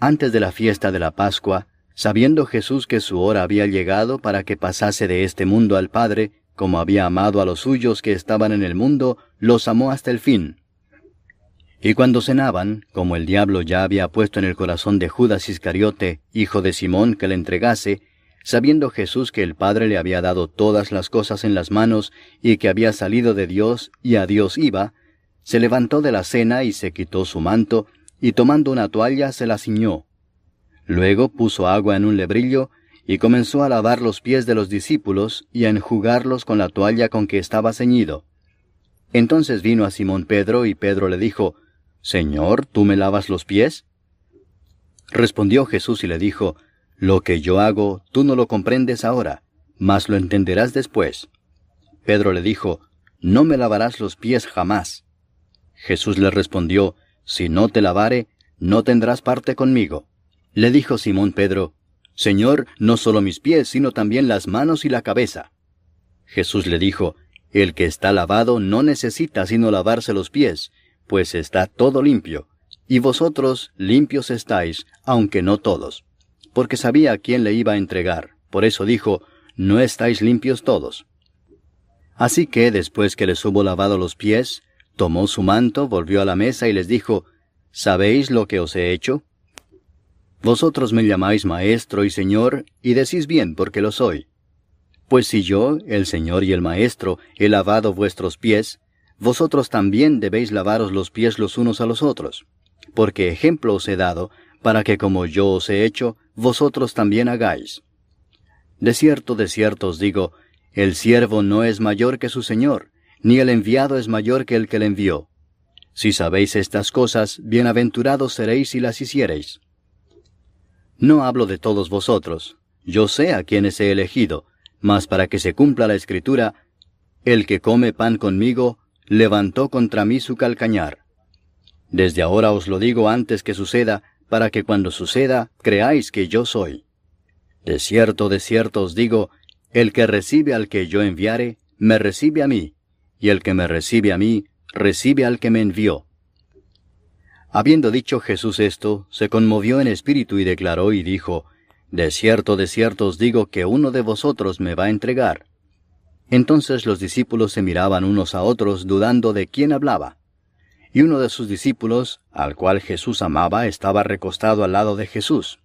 Antes de la fiesta de la Pascua, sabiendo Jesús que su hora había llegado para que pasase de este mundo al Padre, como había amado a los suyos que estaban en el mundo, los amó hasta el fin. Y cuando cenaban, como el diablo ya había puesto en el corazón de Judas Iscariote, hijo de Simón, que le entregase, sabiendo Jesús que el Padre le había dado todas las cosas en las manos, y que había salido de Dios y a Dios iba, se levantó de la cena y se quitó su manto, y tomando una toalla se la ciñó. Luego puso agua en un lebrillo, y comenzó a lavar los pies de los discípulos, y a enjugarlos con la toalla con que estaba ceñido. Entonces vino a Simón Pedro, y Pedro le dijo, Señor, ¿tú me lavas los pies? Respondió Jesús y le dijo, Lo que yo hago, tú no lo comprendes ahora, mas lo entenderás después. Pedro le dijo, No me lavarás los pies jamás. Jesús le respondió, Si no te lavare, no tendrás parte conmigo. Le dijo Simón Pedro, Señor, no solo mis pies, sino también las manos y la cabeza. Jesús le dijo, El que está lavado no necesita sino lavarse los pies, pues está todo limpio, y vosotros limpios estáis, aunque no todos. Porque sabía a quién le iba a entregar, por eso dijo, No estáis limpios todos. Así que, después que les hubo lavado los pies, tomó su manto, volvió a la mesa y les dijo, ¿Sabéis lo que os he hecho? Vosotros me llamáis Maestro y Señor, y decís bien porque lo soy. Pues si yo, el Señor y el Maestro, he lavado vuestros pies, vosotros también debéis lavaros los pies los unos a los otros. Porque ejemplo os he dado, para que como yo os he hecho, vosotros también hagáis. De cierto os digo, el siervo no es mayor que su Señor, ni el enviado es mayor que el que le envió. Si sabéis estas cosas, bienaventurados seréis si las hiciereis. No hablo de todos vosotros, yo sé a quienes he elegido, mas para que se cumpla la Escritura, el que come pan conmigo, levantó contra mí su calcañar. Desde ahora os lo digo antes que suceda, para que cuando suceda, creáis que yo soy. De cierto os digo, el que recibe al que yo enviare, me recibe a mí, y el que me recibe a mí, recibe al que me envió. Habiendo dicho Jesús esto, se conmovió en espíritu y declaró y dijo, de cierto os digo que uno de vosotros me va a entregar. Entonces los discípulos se miraban unos a otros, dudando de quién hablaba. Y uno de sus discípulos, al cual Jesús amaba, estaba recostado al lado de Jesús.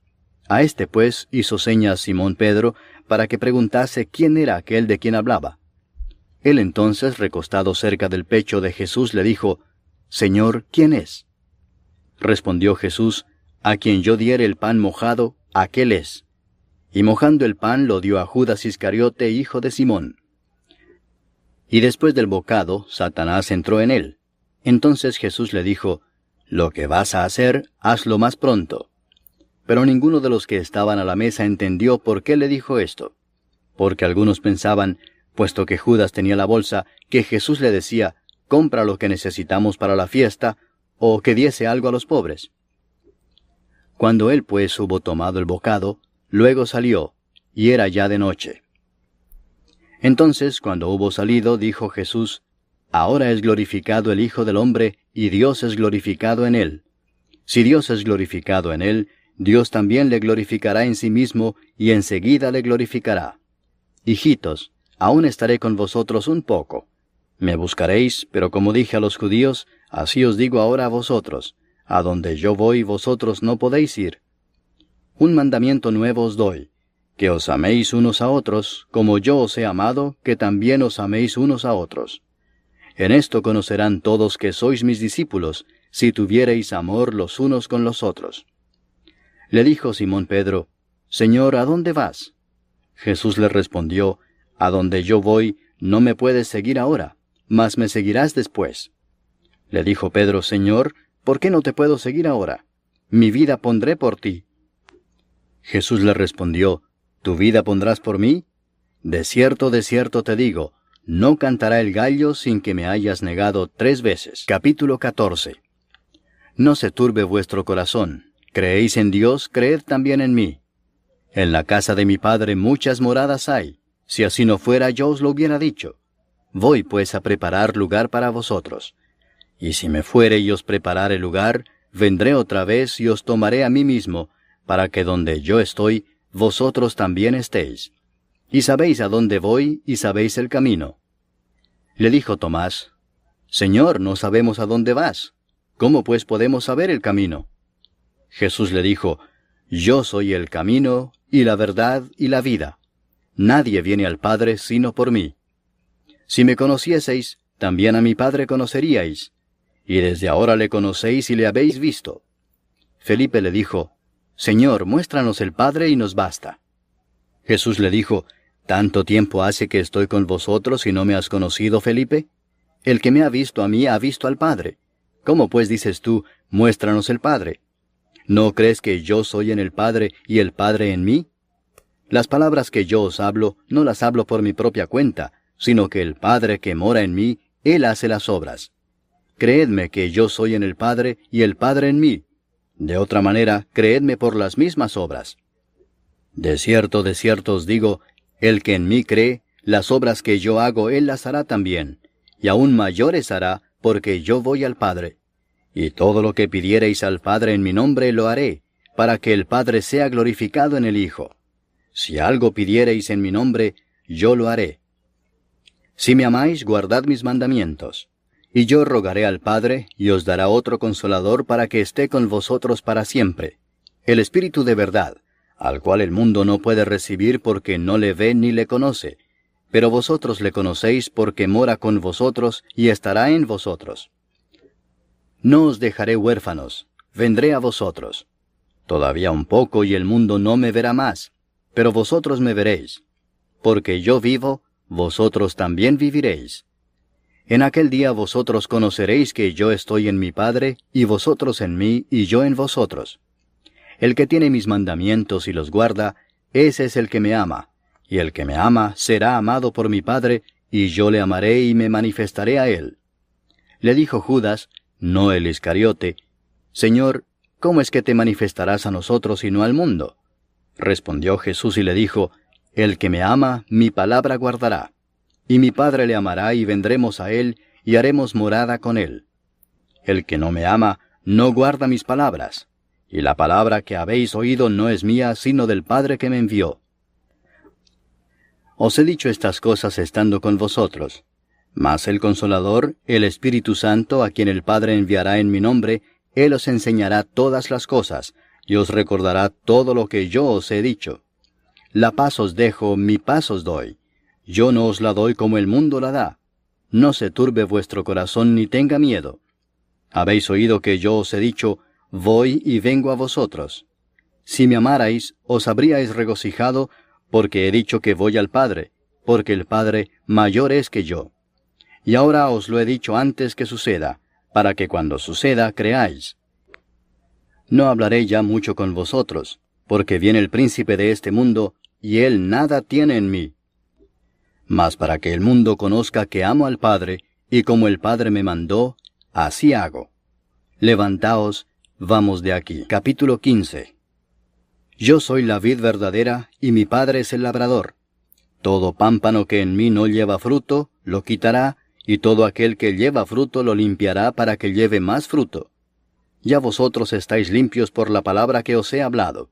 A este pues hizo señas Simón Pedro, para que preguntase quién era aquel de quien hablaba. Él entonces, recostado cerca del pecho de Jesús, le dijo, Señor, ¿quién es? Respondió Jesús, a quien yo diere el pan mojado, aquel es. Y mojando el pan lo dio a Judas Iscariote, hijo de Simón. Y después del bocado, Satanás entró en él. Entonces Jesús le dijo, lo que vas a hacer, hazlo más pronto. Pero ninguno de los que estaban a la mesa entendió por qué le dijo esto. Porque algunos pensaban, puesto que Judas tenía la bolsa, que Jesús le decía, compra lo que necesitamos para la fiesta, o que diese algo a los pobres. Cuando él pues hubo tomado el bocado, luego salió, y era ya de noche. Entonces, cuando hubo salido, dijo Jesús, ahora es glorificado el Hijo del Hombre, y Dios es glorificado en él. Si Dios es glorificado en él, Dios también le glorificará en sí mismo, y enseguida le glorificará. Hijitos, aún estaré con vosotros un poco. Me buscaréis, pero como dije a los judíos, así os digo ahora a vosotros, a donde yo voy vosotros no podéis ir. Un mandamiento nuevo os doy, que os améis unos a otros, como yo os he amado, que también os améis unos a otros. En esto conocerán todos que sois mis discípulos, si tuviereis amor los unos con los otros. Le dijo Simón Pedro, Señor, ¿a dónde vas? Jesús le respondió, a donde yo voy, no me puedes seguir ahora, mas me seguirás después. Le dijo Pedro, Señor, ¿por qué no te puedo seguir ahora? Mi vida pondré por ti. Jesús le respondió, ¿tu vida pondrás por mí? De cierto te digo, no cantará el gallo sin que me hayas negado 3 veces. Capítulo 14. No se turbe vuestro corazón. Creéis en Dios, creed también en mí. En la casa de mi Padre muchas moradas hay. Si así no fuera, yo os lo hubiera dicho. Voy pues a preparar lugar para vosotros. Y si me fuere y os preparare lugar, vendré otra vez y os tomaré a mí mismo, para que donde yo estoy, vosotros también estéis. Y sabéis a dónde voy, y sabéis el camino. Le dijo Tomás, Señor, no sabemos a dónde vas. ¿Cómo pues podemos saber el camino? Jesús le dijo, Yo soy el camino, y la verdad, y la vida. Nadie viene al Padre sino por mí. Si me conocieseis, también a mi Padre conoceríais. Y desde ahora le conocéis y le habéis visto. Felipe le dijo, Señor, muéstranos el Padre y nos basta. Jesús le dijo, ¿tanto tiempo hace que estoy con vosotros y no me has conocido, Felipe? El que me ha visto a mí ha visto al Padre. ¿Cómo pues dices tú, muéstranos el Padre? ¿No crees que yo soy en el Padre y el Padre en mí? Las palabras que yo os hablo, no las hablo por mi propia cuenta, sino que el Padre que mora en mí, Él hace las obras. Creedme que yo soy en el Padre y el Padre en mí. De otra manera, creedme por las mismas obras. De cierto os digo, el que en mí cree, las obras que yo hago Él las hará también, y aún mayores hará, porque yo voy al Padre. Y todo lo que pidiereis al Padre en mi nombre lo haré, para que el Padre sea glorificado en el Hijo. Si algo pidiereis en mi nombre, yo lo haré. Si me amáis, guardad mis mandamientos. Y yo rogaré al Padre, y os dará otro Consolador para que esté con vosotros para siempre, el Espíritu de verdad, al cual el mundo no puede recibir porque no le ve ni le conoce, pero vosotros le conocéis porque mora con vosotros y estará en vosotros. No os dejaré huérfanos, vendré a vosotros. Todavía un poco y el mundo no me verá más, pero vosotros me veréis. Porque yo vivo, vosotros también viviréis. En aquel día vosotros conoceréis que yo estoy en mi Padre, y vosotros en mí, y yo en vosotros. El que tiene mis mandamientos y los guarda, ese es el que me ama, y el que me ama será amado por mi Padre, y yo le amaré y me manifestaré a él. Le dijo Judas, no el Iscariote, Señor, ¿cómo es que te manifestarás a nosotros y no al mundo? Respondió Jesús y le dijo, El que me ama, mi palabra guardará. Y mi Padre le amará y vendremos a él, y haremos morada con él. El que no me ama, no guarda mis palabras, y la palabra que habéis oído no es mía, sino del Padre que me envió. Os he dicho estas cosas estando con vosotros. Mas el Consolador, el Espíritu Santo, a quien el Padre enviará en mi nombre, Él os enseñará todas las cosas, y os recordará todo lo que yo os he dicho. La paz os dejo, mi paz os doy. Yo no os la doy como el mundo la da. No se turbe vuestro corazón ni tenga miedo. Habéis oído que yo os he dicho, voy y vengo a vosotros. Si me amarais, os habríais regocijado, porque he dicho que voy al Padre, porque el Padre mayor es que yo. Y ahora os lo he dicho antes que suceda, para que cuando suceda creáis. No hablaré ya mucho con vosotros, porque viene el príncipe de este mundo, y él nada tiene en mí. Mas para que el mundo conozca que amo al Padre, y como el Padre me mandó, así hago. Levantaos, vamos de aquí. Capítulo 15. Yo soy la vid verdadera, y mi Padre es el labrador. Todo pámpano que en mí no lleva fruto, lo quitará, y todo aquel que lleva fruto lo limpiará para que lleve más fruto. Ya vosotros estáis limpios por la palabra que os he hablado.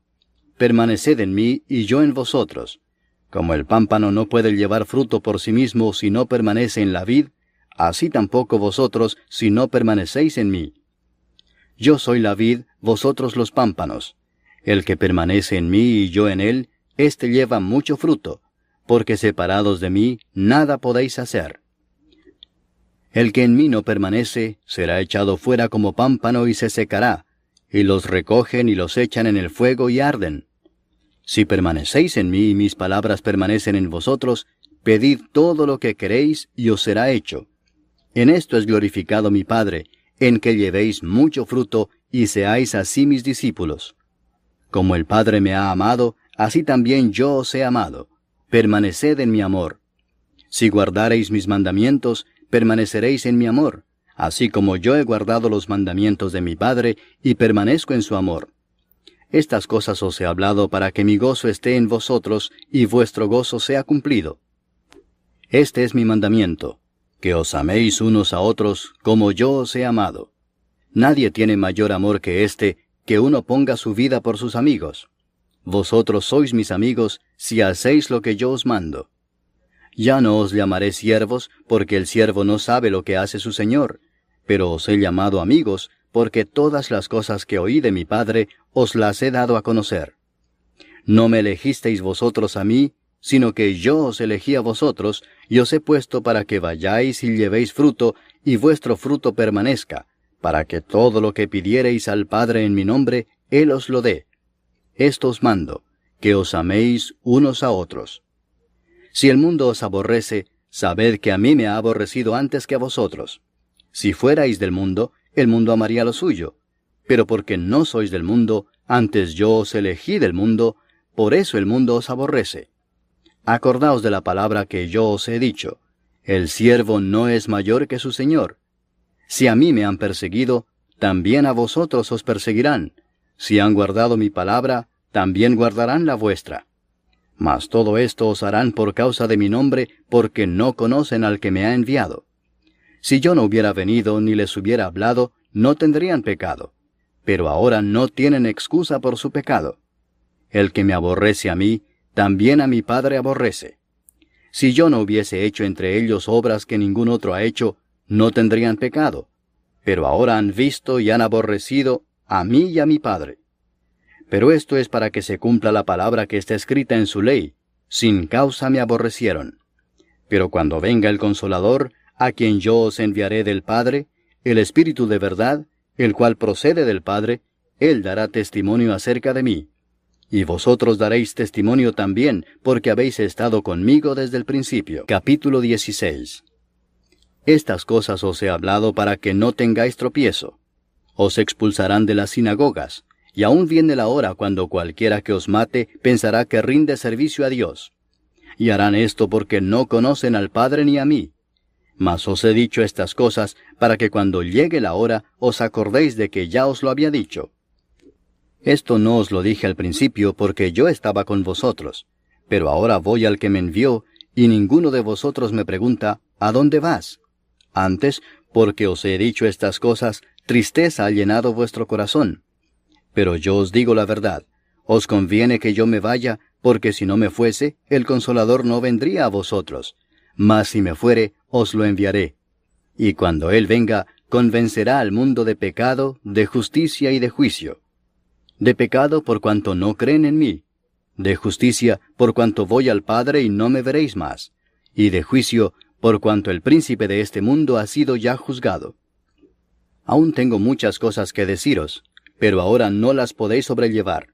Permaneced en mí, y yo en vosotros. Como el pámpano no puede llevar fruto por sí mismo si no permanece en la vid, así tampoco vosotros si no permanecéis en mí. Yo soy la vid, vosotros los pámpanos. El que permanece en mí y yo en él, éste lleva mucho fruto, porque separados de mí nada podéis hacer. El que en mí no permanece, será echado fuera como pámpano y se secará, y los recogen y los echan en el fuego y arden. Si permanecéis en mí y mis palabras permanecen en vosotros, pedid todo lo que queréis y os será hecho. En esto es glorificado mi Padre, en que llevéis mucho fruto y seáis así mis discípulos. Como el Padre me ha amado, así también yo os he amado. Permaneced en mi amor. Si guardareis mis mandamientos, permaneceréis en mi amor, así como yo he guardado los mandamientos de mi Padre y permanezco en su amor. Estas cosas os he hablado para que mi gozo esté en vosotros y vuestro gozo sea cumplido. Este es mi mandamiento, que os améis unos a otros como yo os he amado. Nadie tiene mayor amor que este, que uno ponga su vida por sus amigos. Vosotros sois mis amigos si hacéis lo que yo os mando. Ya no os llamaré siervos, porque el siervo no sabe lo que hace su señor, pero os he llamado amigos, porque todas las cosas que oí de mi Padre os las he dado a conocer. No me elegisteis vosotros a mí, sino que yo os elegí a vosotros, y os he puesto para que vayáis y llevéis fruto, y vuestro fruto permanezca, para que todo lo que pidiereis al Padre en mi nombre, Él os lo dé. Esto os mando, que os améis unos a otros. Si el mundo os aborrece, sabed que a mí me ha aborrecido antes que a vosotros. Si fuerais del mundo, el mundo amaría lo suyo. Pero porque no sois del mundo, antes yo os elegí del mundo, por eso el mundo os aborrece. Acordaos de la palabra que yo os he dicho. El siervo no es mayor que su señor. Si a mí me han perseguido, también a vosotros os perseguirán. Si han guardado mi palabra, también guardarán la vuestra. Mas todo esto os harán por causa de mi nombre, porque no conocen al que me ha enviado. Si yo no hubiera venido ni les hubiera hablado, no tendrían pecado. Pero ahora no tienen excusa por su pecado. El que me aborrece a mí, también a mi Padre aborrece. Si yo no hubiese hecho entre ellos obras que ningún otro ha hecho, no tendrían pecado. Pero ahora han visto y han aborrecido a mí y a mi Padre. Pero esto es para que se cumpla la palabra que está escrita en su ley. Sin causa me aborrecieron. Pero cuando venga el Consolador, a quien yo os enviaré del Padre, el Espíritu de verdad, el cual procede del Padre, Él dará testimonio acerca de mí. Y vosotros daréis testimonio también, porque habéis estado conmigo desde el principio. Capítulo 16. Estas cosas os he hablado para que no tengáis tropiezo. Os expulsarán de las sinagogas, y aún viene la hora cuando cualquiera que os mate pensará que rinde servicio a Dios. Y harán esto porque no conocen al Padre ni a mí. Mas os he dicho estas cosas para que cuando llegue la hora os acordéis de que ya os lo había dicho. Esto no os lo dije al principio porque yo estaba con vosotros, pero ahora voy al que me envió, y ninguno de vosotros me pregunta, ¿a dónde vas? Antes, porque os he dicho estas cosas, tristeza ha llenado vuestro corazón. Pero yo os digo la verdad, os conviene que yo me vaya, porque si no me fuese, el Consolador no vendría a vosotros. Mas si me fuere, os lo enviaré. Y cuando Él venga, convencerá al mundo de pecado, de justicia y de juicio. De pecado por cuanto no creen en mí. De justicia por cuanto voy al Padre y no me veréis más. Y de juicio por cuanto el príncipe de este mundo ha sido ya juzgado. Aún tengo muchas cosas que deciros, pero ahora no las podéis sobrellevar.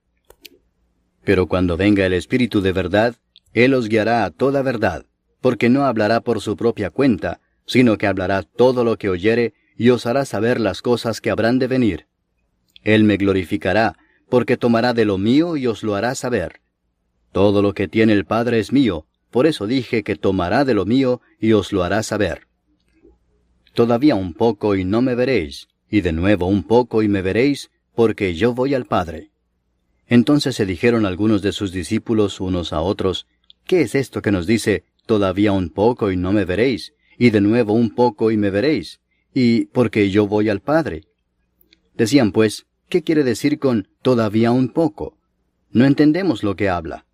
Pero cuando venga el Espíritu de verdad, Él os guiará a toda verdad, porque no hablará por su propia cuenta, sino que hablará todo lo que oyere, y os hará saber las cosas que habrán de venir. Él me glorificará, porque tomará de lo mío y os lo hará saber. Todo lo que tiene el Padre es mío, por eso dije que tomará de lo mío y os lo hará saber. Todavía un poco y no me veréis, y de nuevo un poco y me veréis, porque yo voy al Padre. Entonces se dijeron algunos de sus discípulos unos a otros, ¿qué es esto que nos dice, todavía un poco y no me veréis, y de nuevo un poco y me veréis, y porque yo voy al Padre? Decían pues, ¿qué quiere decir con todavía un poco? No entendemos lo que habla.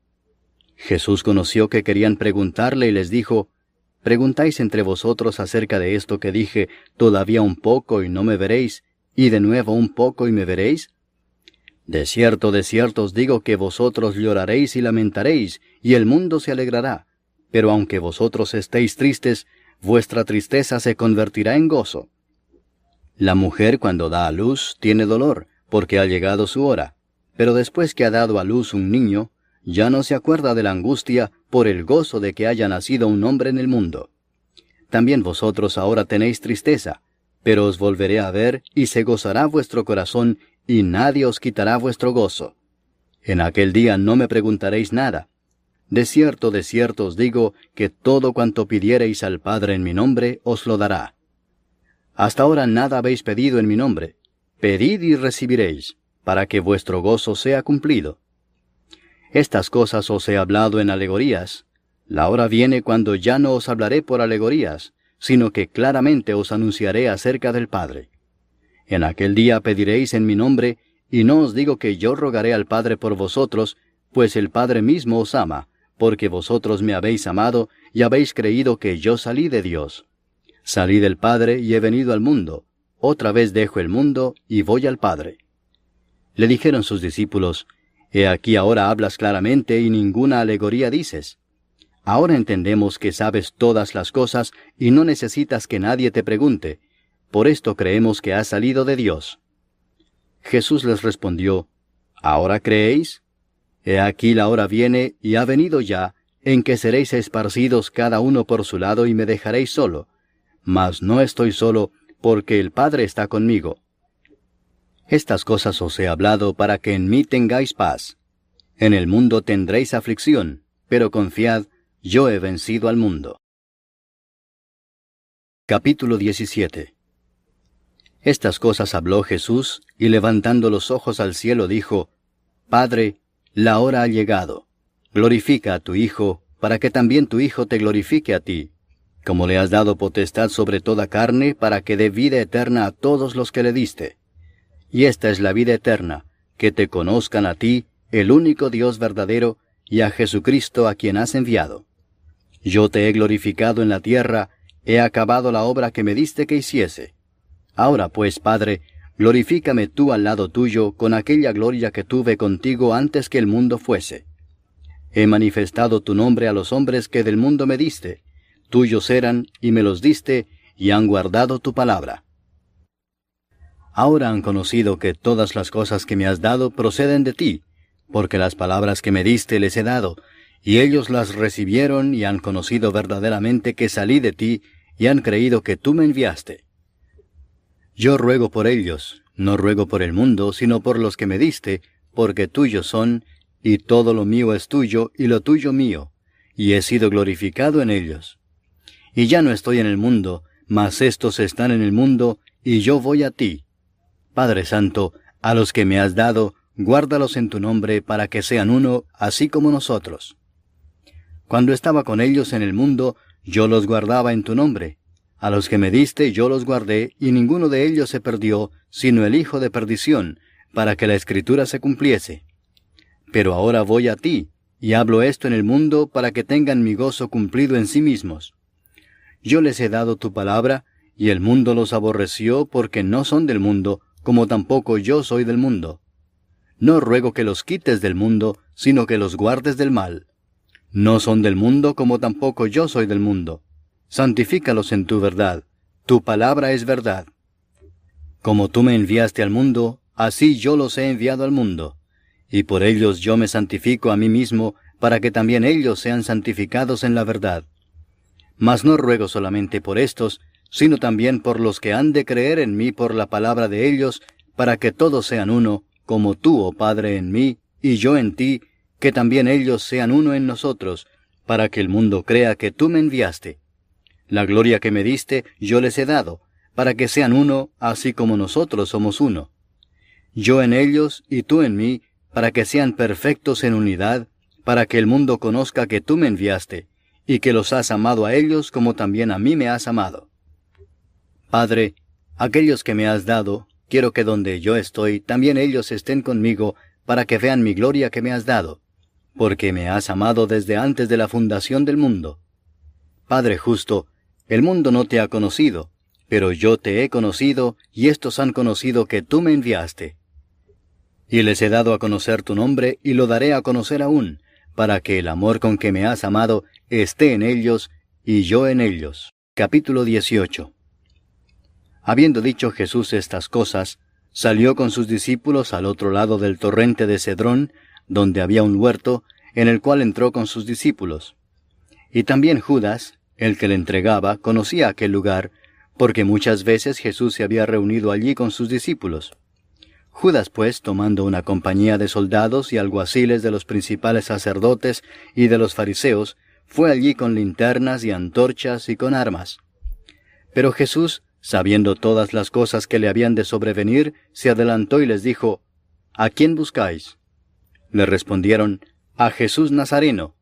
Jesús conoció que querían preguntarle y les dijo, ¿preguntáis entre vosotros acerca de esto que dije, todavía un poco y no me veréis, y de nuevo un poco y me veréis? De cierto os digo que vosotros lloraréis y lamentaréis, y el mundo se alegrará. Pero aunque vosotros estéis tristes, vuestra tristeza se convertirá en gozo. La mujer cuando da a luz tiene dolor, porque ha llegado su hora. Pero después que ha dado a luz un niño, ya no se acuerda de la angustia por el gozo de que haya nacido un hombre en el mundo. También vosotros ahora tenéis tristeza, pero os volveré a ver y se gozará vuestro corazón, y nadie os quitará vuestro gozo. En aquel día no me preguntaréis nada. De cierto os digo que todo cuanto pidiereis al Padre en mi nombre os lo dará. Hasta ahora nada habéis pedido en mi nombre. Pedid y recibiréis, para que vuestro gozo sea cumplido. Estas cosas os he hablado en alegorías. La hora viene cuando ya no os hablaré por alegorías, sino que claramente os anunciaré acerca del Padre. En aquel día pediréis en mi nombre, y no os digo que yo rogaré al Padre por vosotros, pues el Padre mismo os ama, porque vosotros me habéis amado, y habéis creído que yo salí de Dios. Salí del Padre y he venido al mundo. Otra vez dejo el mundo y voy al Padre. Le dijeron sus discípulos, He aquí ahora hablas claramente y ninguna alegoría dices. Ahora entendemos que sabes todas las cosas y no necesitas que nadie te pregunte. Por esto creemos que has salido de Dios. Jesús les respondió, ¿ahora creéis? He aquí la hora viene y ha venido ya, en que seréis esparcidos cada uno por su lado y me dejaréis solo. Mas no estoy solo, porque el Padre está conmigo. Estas cosas os he hablado para que en mí tengáis paz. En el mundo tendréis aflicción, pero confiad, yo he vencido al mundo. Capítulo 17. Estas cosas habló Jesús, y levantando los ojos al cielo dijo, Padre, la hora ha llegado. Glorifica a tu Hijo, para que también tu Hijo te glorifique a ti, como le has dado potestad sobre toda carne, para que dé vida eterna a todos los que le diste. Y esta es la vida eterna, que te conozcan a ti, el único Dios verdadero, y a Jesucristo a quien has enviado. Yo te he glorificado en la tierra, he acabado la obra que me diste que hiciese. Ahora pues, Padre, glorifícame tú al lado tuyo con aquella gloria que tuve contigo antes que el mundo fuese. He manifestado tu nombre a los hombres que del mundo me diste. Tuyos eran, y me los diste, y han guardado tu palabra. Ahora han conocido que todas las cosas que me has dado proceden de ti, porque las palabras que me diste les he dado, y ellos las recibieron y han conocido verdaderamente que salí de ti, y han creído que tú me enviaste. Yo ruego por ellos, no ruego por el mundo, sino por los que me diste, porque tuyos son, y todo lo mío es tuyo, y lo tuyo mío, y he sido glorificado en ellos. Y ya no estoy en el mundo, mas éstos están en el mundo, y yo voy a ti. Padre Santo, a los que me has dado, guárdalos en tu nombre, para que sean uno, así como nosotros. Cuando estaba con ellos en el mundo, yo los guardaba en tu nombre. A los que me diste yo los guardé, y ninguno de ellos se perdió, sino el hijo de perdición, para que la Escritura se cumpliese. Pero ahora voy a ti, y hablo esto en el mundo para que tengan mi gozo cumplido en sí mismos. Yo les he dado tu palabra, y el mundo los aborreció porque no son del mundo, como tampoco yo soy del mundo. No ruego que los quites del mundo, sino que los guardes del mal. No son del mundo, como tampoco yo soy del mundo. Santifícalos en tu verdad. Tu palabra es verdad. Como tú me enviaste al mundo, así yo los he enviado al mundo. Y por ellos yo me santifico a mí mismo, para que también ellos sean santificados en la verdad. Mas no ruego solamente por estos, sino también por los que han de creer en mí por la palabra de ellos, para que todos sean uno, como tú, oh Padre, en mí, y yo en ti, que también ellos sean uno en nosotros, para que el mundo crea que tú me enviaste. La gloria que me diste yo les he dado, para que sean uno, así como nosotros somos uno. Yo en ellos y tú en mí, para que sean perfectos en unidad, para que el mundo conozca que tú me enviaste, y que los has amado a ellos como también a mí me has amado. Padre, aquellos que me has dado, quiero que donde yo estoy, también ellos estén conmigo, para que vean mi gloria que me has dado, porque me has amado desde antes de la fundación del mundo. Padre justo, el mundo no te ha conocido, pero yo te he conocido, y estos han conocido que tú me enviaste. Y les he dado a conocer tu nombre, y lo daré a conocer aún, para que el amor con que me has amado esté en ellos, y yo en ellos. Capítulo 18. Habiendo dicho Jesús estas cosas, salió con sus discípulos al otro lado del torrente de Cedrón, donde había un huerto, en el cual entró con sus discípulos. Y también Judas, el que le entregaba, conocía aquel lugar, porque muchas veces Jesús se había reunido allí con sus discípulos. Judas, pues, tomando una compañía de soldados y alguaciles de los principales sacerdotes y de los fariseos, fue allí con linternas y antorchas y con armas. Pero Jesús, sabiendo todas las cosas que le habían de sobrevenir, se adelantó y les dijo, ¿A quién buscáis? Le respondieron, a Jesús Nazareno.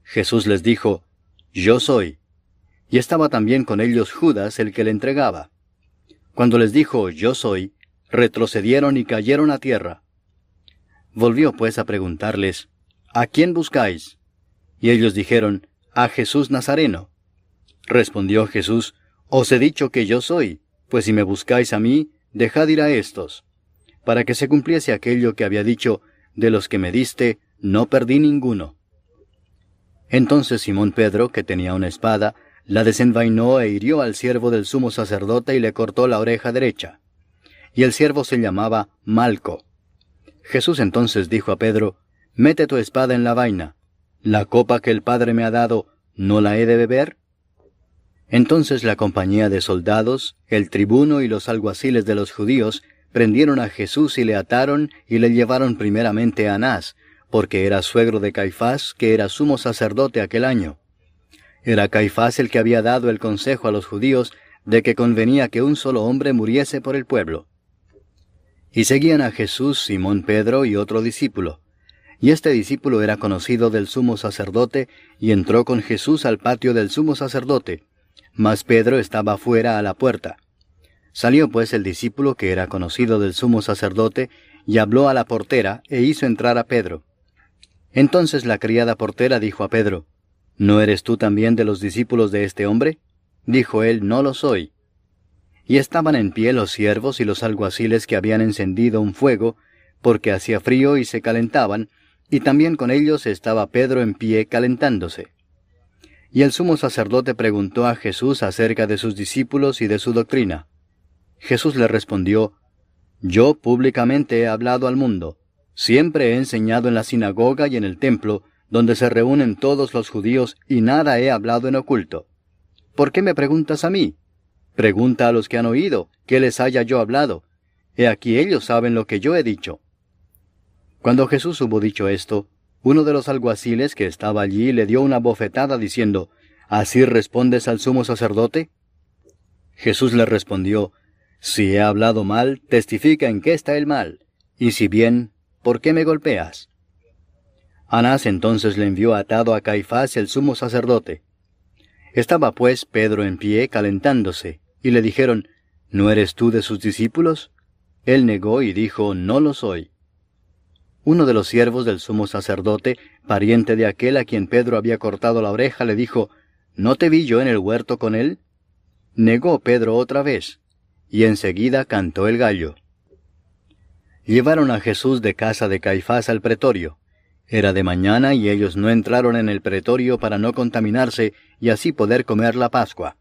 Jesús les dijo, Yo soy. Y estaba también con ellos Judas, el que le entregaba. Cuando les dijo, Yo soy, retrocedieron y cayeron a tierra. Volvió pues a preguntarles, ¿A quién buscáis? Y ellos dijeron, a Jesús Nazareno. Respondió Jesús, Os he dicho que yo soy, pues si me buscáis a mí, dejad ir a estos, para que se cumpliese aquello que había dicho, de los que me diste, no perdí ninguno. Entonces Simón Pedro, que tenía una espada, la desenvainó e hirió al siervo del sumo sacerdote y le cortó la oreja derecha. Y el siervo se llamaba Malco. Jesús entonces dijo a Pedro, Mete tu espada en la vaina. ¿La copa que el Padre me ha dado, no la he de beber? Entonces la compañía de soldados, el tribuno y los alguaciles de los judíos, prendieron a Jesús y le ataron y le llevaron primeramente a Anás, porque era suegro de Caifás, que era sumo sacerdote aquel año. Era Caifás el que había dado el consejo a los judíos de que convenía que un solo hombre muriese por el pueblo. Y seguían a Jesús Simón Pedro y otro discípulo. Y este discípulo era conocido del sumo sacerdote, y entró con Jesús al patio del sumo sacerdote, mas Pedro estaba fuera a la puerta. Salió pues el discípulo que era conocido del sumo sacerdote, y habló a la portera, e hizo entrar a Pedro. Entonces la criada portera dijo a Pedro, ¿No eres tú también de los discípulos de este hombre? Dijo él, No lo soy. Y estaban en pie los siervos y los alguaciles que habían encendido un fuego, porque hacía frío y se calentaban, y también con ellos estaba Pedro en pie calentándose. Y el sumo sacerdote preguntó a Jesús acerca de sus discípulos y de su doctrina. Jesús le respondió, Yo públicamente he hablado al mundo. Siempre he enseñado en la sinagoga y en el templo, donde se reúnen todos los judíos, y nada he hablado en oculto. ¿Por qué me preguntas a mí? Pregunta a los que han oído, ¿qué les haya yo hablado? He aquí ellos saben lo que yo he dicho. Cuando Jesús hubo dicho esto, uno de los alguaciles que estaba allí le dio una bofetada diciendo, ¿Así respondes al sumo sacerdote? Jesús le respondió, Si he hablado mal, testifica en qué está el mal, y si bien, ¿por qué me golpeas? Anás entonces le envió atado a Caifás el sumo sacerdote. Estaba pues Pedro en pie calentándose, y le dijeron, ¿no eres tú de sus discípulos? Él negó y dijo, no lo soy. Uno de los siervos del sumo sacerdote, pariente de aquel a quien Pedro había cortado la oreja, le dijo, ¿no te vi yo en el huerto con él? Negó Pedro otra vez, y enseguida cantó el gallo. Llevaron a Jesús de casa de Caifás al pretorio. Era de mañana y ellos no entraron en el pretorio para no contaminarse y así poder comer la Pascua.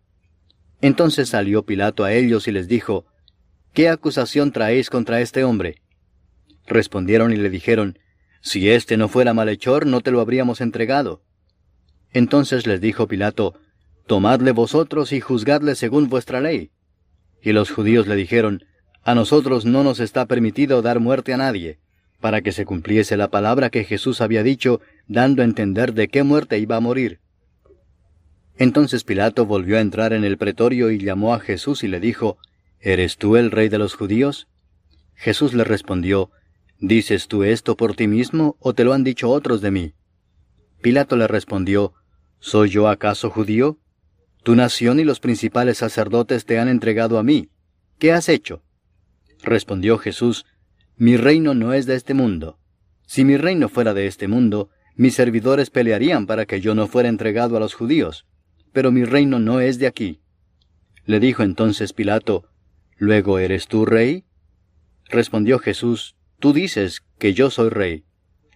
Entonces salió Pilato a ellos y les dijo, ¿qué acusación traéis contra este hombre? Respondieron y le dijeron, si éste no fuera malhechor, no te lo habríamos entregado. Entonces les dijo Pilato, tomadle vosotros y juzgadle según vuestra ley. Y los judíos le dijeron, a nosotros no nos está permitido dar muerte a nadie, para que se cumpliese la palabra que Jesús había dicho, dando a entender de qué muerte iba a morir. Entonces Pilato volvió a entrar en el pretorio y llamó a Jesús y le dijo, ¿eres tú el rey de los judíos? Jesús le respondió, ¿dices tú esto por ti mismo, o te lo han dicho otros de mí? Pilato le respondió, ¿soy yo acaso judío? Tu nación y los principales sacerdotes te han entregado a mí. ¿Qué has hecho? Respondió Jesús, mi reino no es de este mundo. Si mi reino fuera de este mundo, mis servidores pelearían para que yo no fuera entregado a los judíos, pero mi reino no es de aquí. Le dijo entonces Pilato, ¿luego eres tú rey? Respondió Jesús, tú dices que yo soy rey.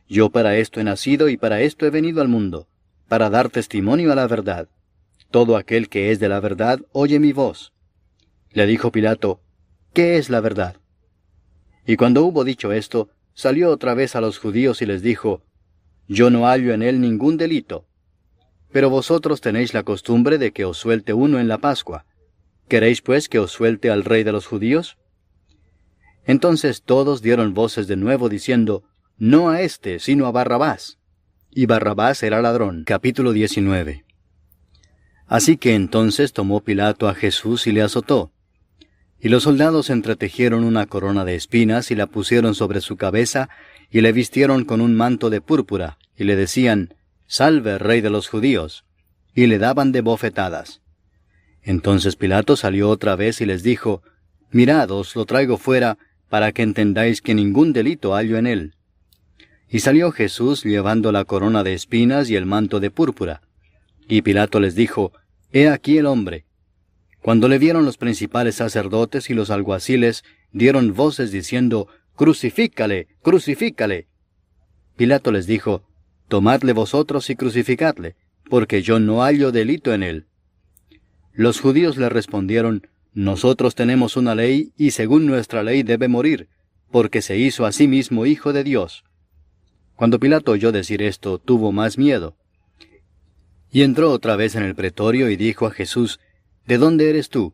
Yo para esto he nacido y para esto he venido al mundo, para dar testimonio a la verdad. Todo aquel que es de la verdad oye mi voz. Le dijo Pilato, ¿qué es la verdad? Y cuando hubo dicho esto, salió otra vez a los judíos y les dijo, yo no hallo en él ningún delito. Pero vosotros tenéis la costumbre de que os suelte uno en la Pascua. ¿Queréis pues que os suelte al rey de los judíos? Entonces todos dieron voces de nuevo diciendo, no a éste, sino a Barrabás. Y Barrabás era ladrón. Capítulo 19. Así que entonces tomó Pilato a Jesús y le azotó. Y los soldados entretejieron una corona de espinas y la pusieron sobre su cabeza, y le vistieron con un manto de púrpura, y le decían, «Salve, Rey de los judíos», y le daban de bofetadas. Entonces Pilato salió otra vez y les dijo, «Mirad, os lo traigo fuera, para que entendáis que ningún delito hallo en él». Y salió Jesús llevando la corona de espinas y el manto de púrpura. Y Pilato les dijo, «He aquí el hombre». Cuando le vieron los principales sacerdotes y los alguaciles, dieron voces diciendo, «¡Crucifícale! ¡Crucifícale!». Pilato les dijo, «Tomadle vosotros y crucificadle, porque yo no hallo delito en él». Los judíos le respondieron, «Nosotros tenemos una ley, y según nuestra ley debe morir, porque se hizo a sí mismo hijo de Dios». Cuando Pilato oyó decir esto, tuvo más miedo. Y entró otra vez en el pretorio y dijo a Jesús, «¿De dónde eres tú?».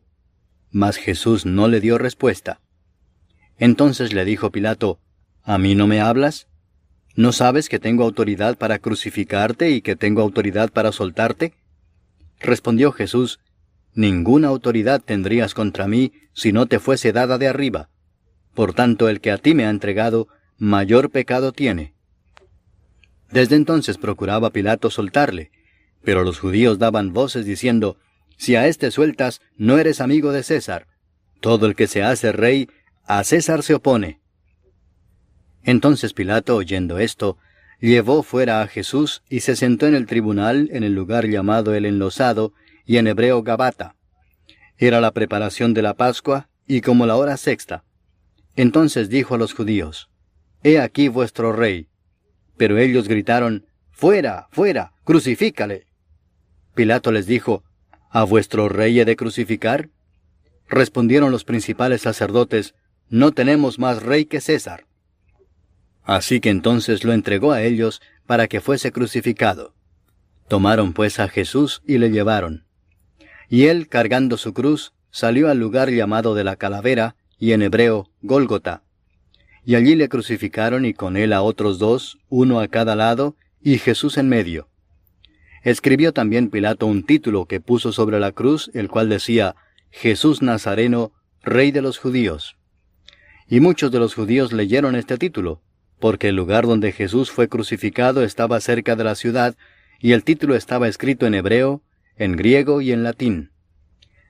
Mas Jesús no le dio respuesta. Entonces le dijo Pilato, «¿A mí no me hablas? ¿No sabes que tengo autoridad para crucificarte y que tengo autoridad para soltarte?». Respondió Jesús, «Ninguna autoridad tendrías contra mí si no te fuese dada de arriba. Por tanto, el que a ti me ha entregado, mayor pecado tiene». Desde entonces procuraba Pilato soltarle, pero los judíos daban voces diciendo, «Si a éste sueltas, no eres amigo de César. Todo el que se hace rey, a César se opone». Entonces Pilato, oyendo esto, llevó fuera a Jesús y se sentó en el tribunal en el lugar llamado el Enlosado, y en hebreo Gabata. Era la preparación de la Pascua, y como la hora sexta. Entonces dijo a los judíos, «He aquí vuestro rey». Pero ellos gritaron, «¡Fuera, fuera! ¡Crucifícale!». Pilato les dijo, «¿A vuestro rey he de crucificar?». Respondieron los principales sacerdotes, «No tenemos más rey que César». Así que entonces lo entregó a ellos para que fuese crucificado. Tomaron pues a Jesús y le llevaron. Y él, cargando su cruz, salió al lugar llamado de la Calavera, y en hebreo, Gólgota. Y allí le crucificaron y con él a otros dos, uno a cada lado, y Jesús en medio. Escribió también Pilato un título que puso sobre la cruz, el cual decía, «Jesús Nazareno, Rey de los Judíos». Y muchos de los judíos leyeron este título, porque el lugar donde Jesús fue crucificado estaba cerca de la ciudad, y el título estaba escrito en hebreo, en griego y en latín.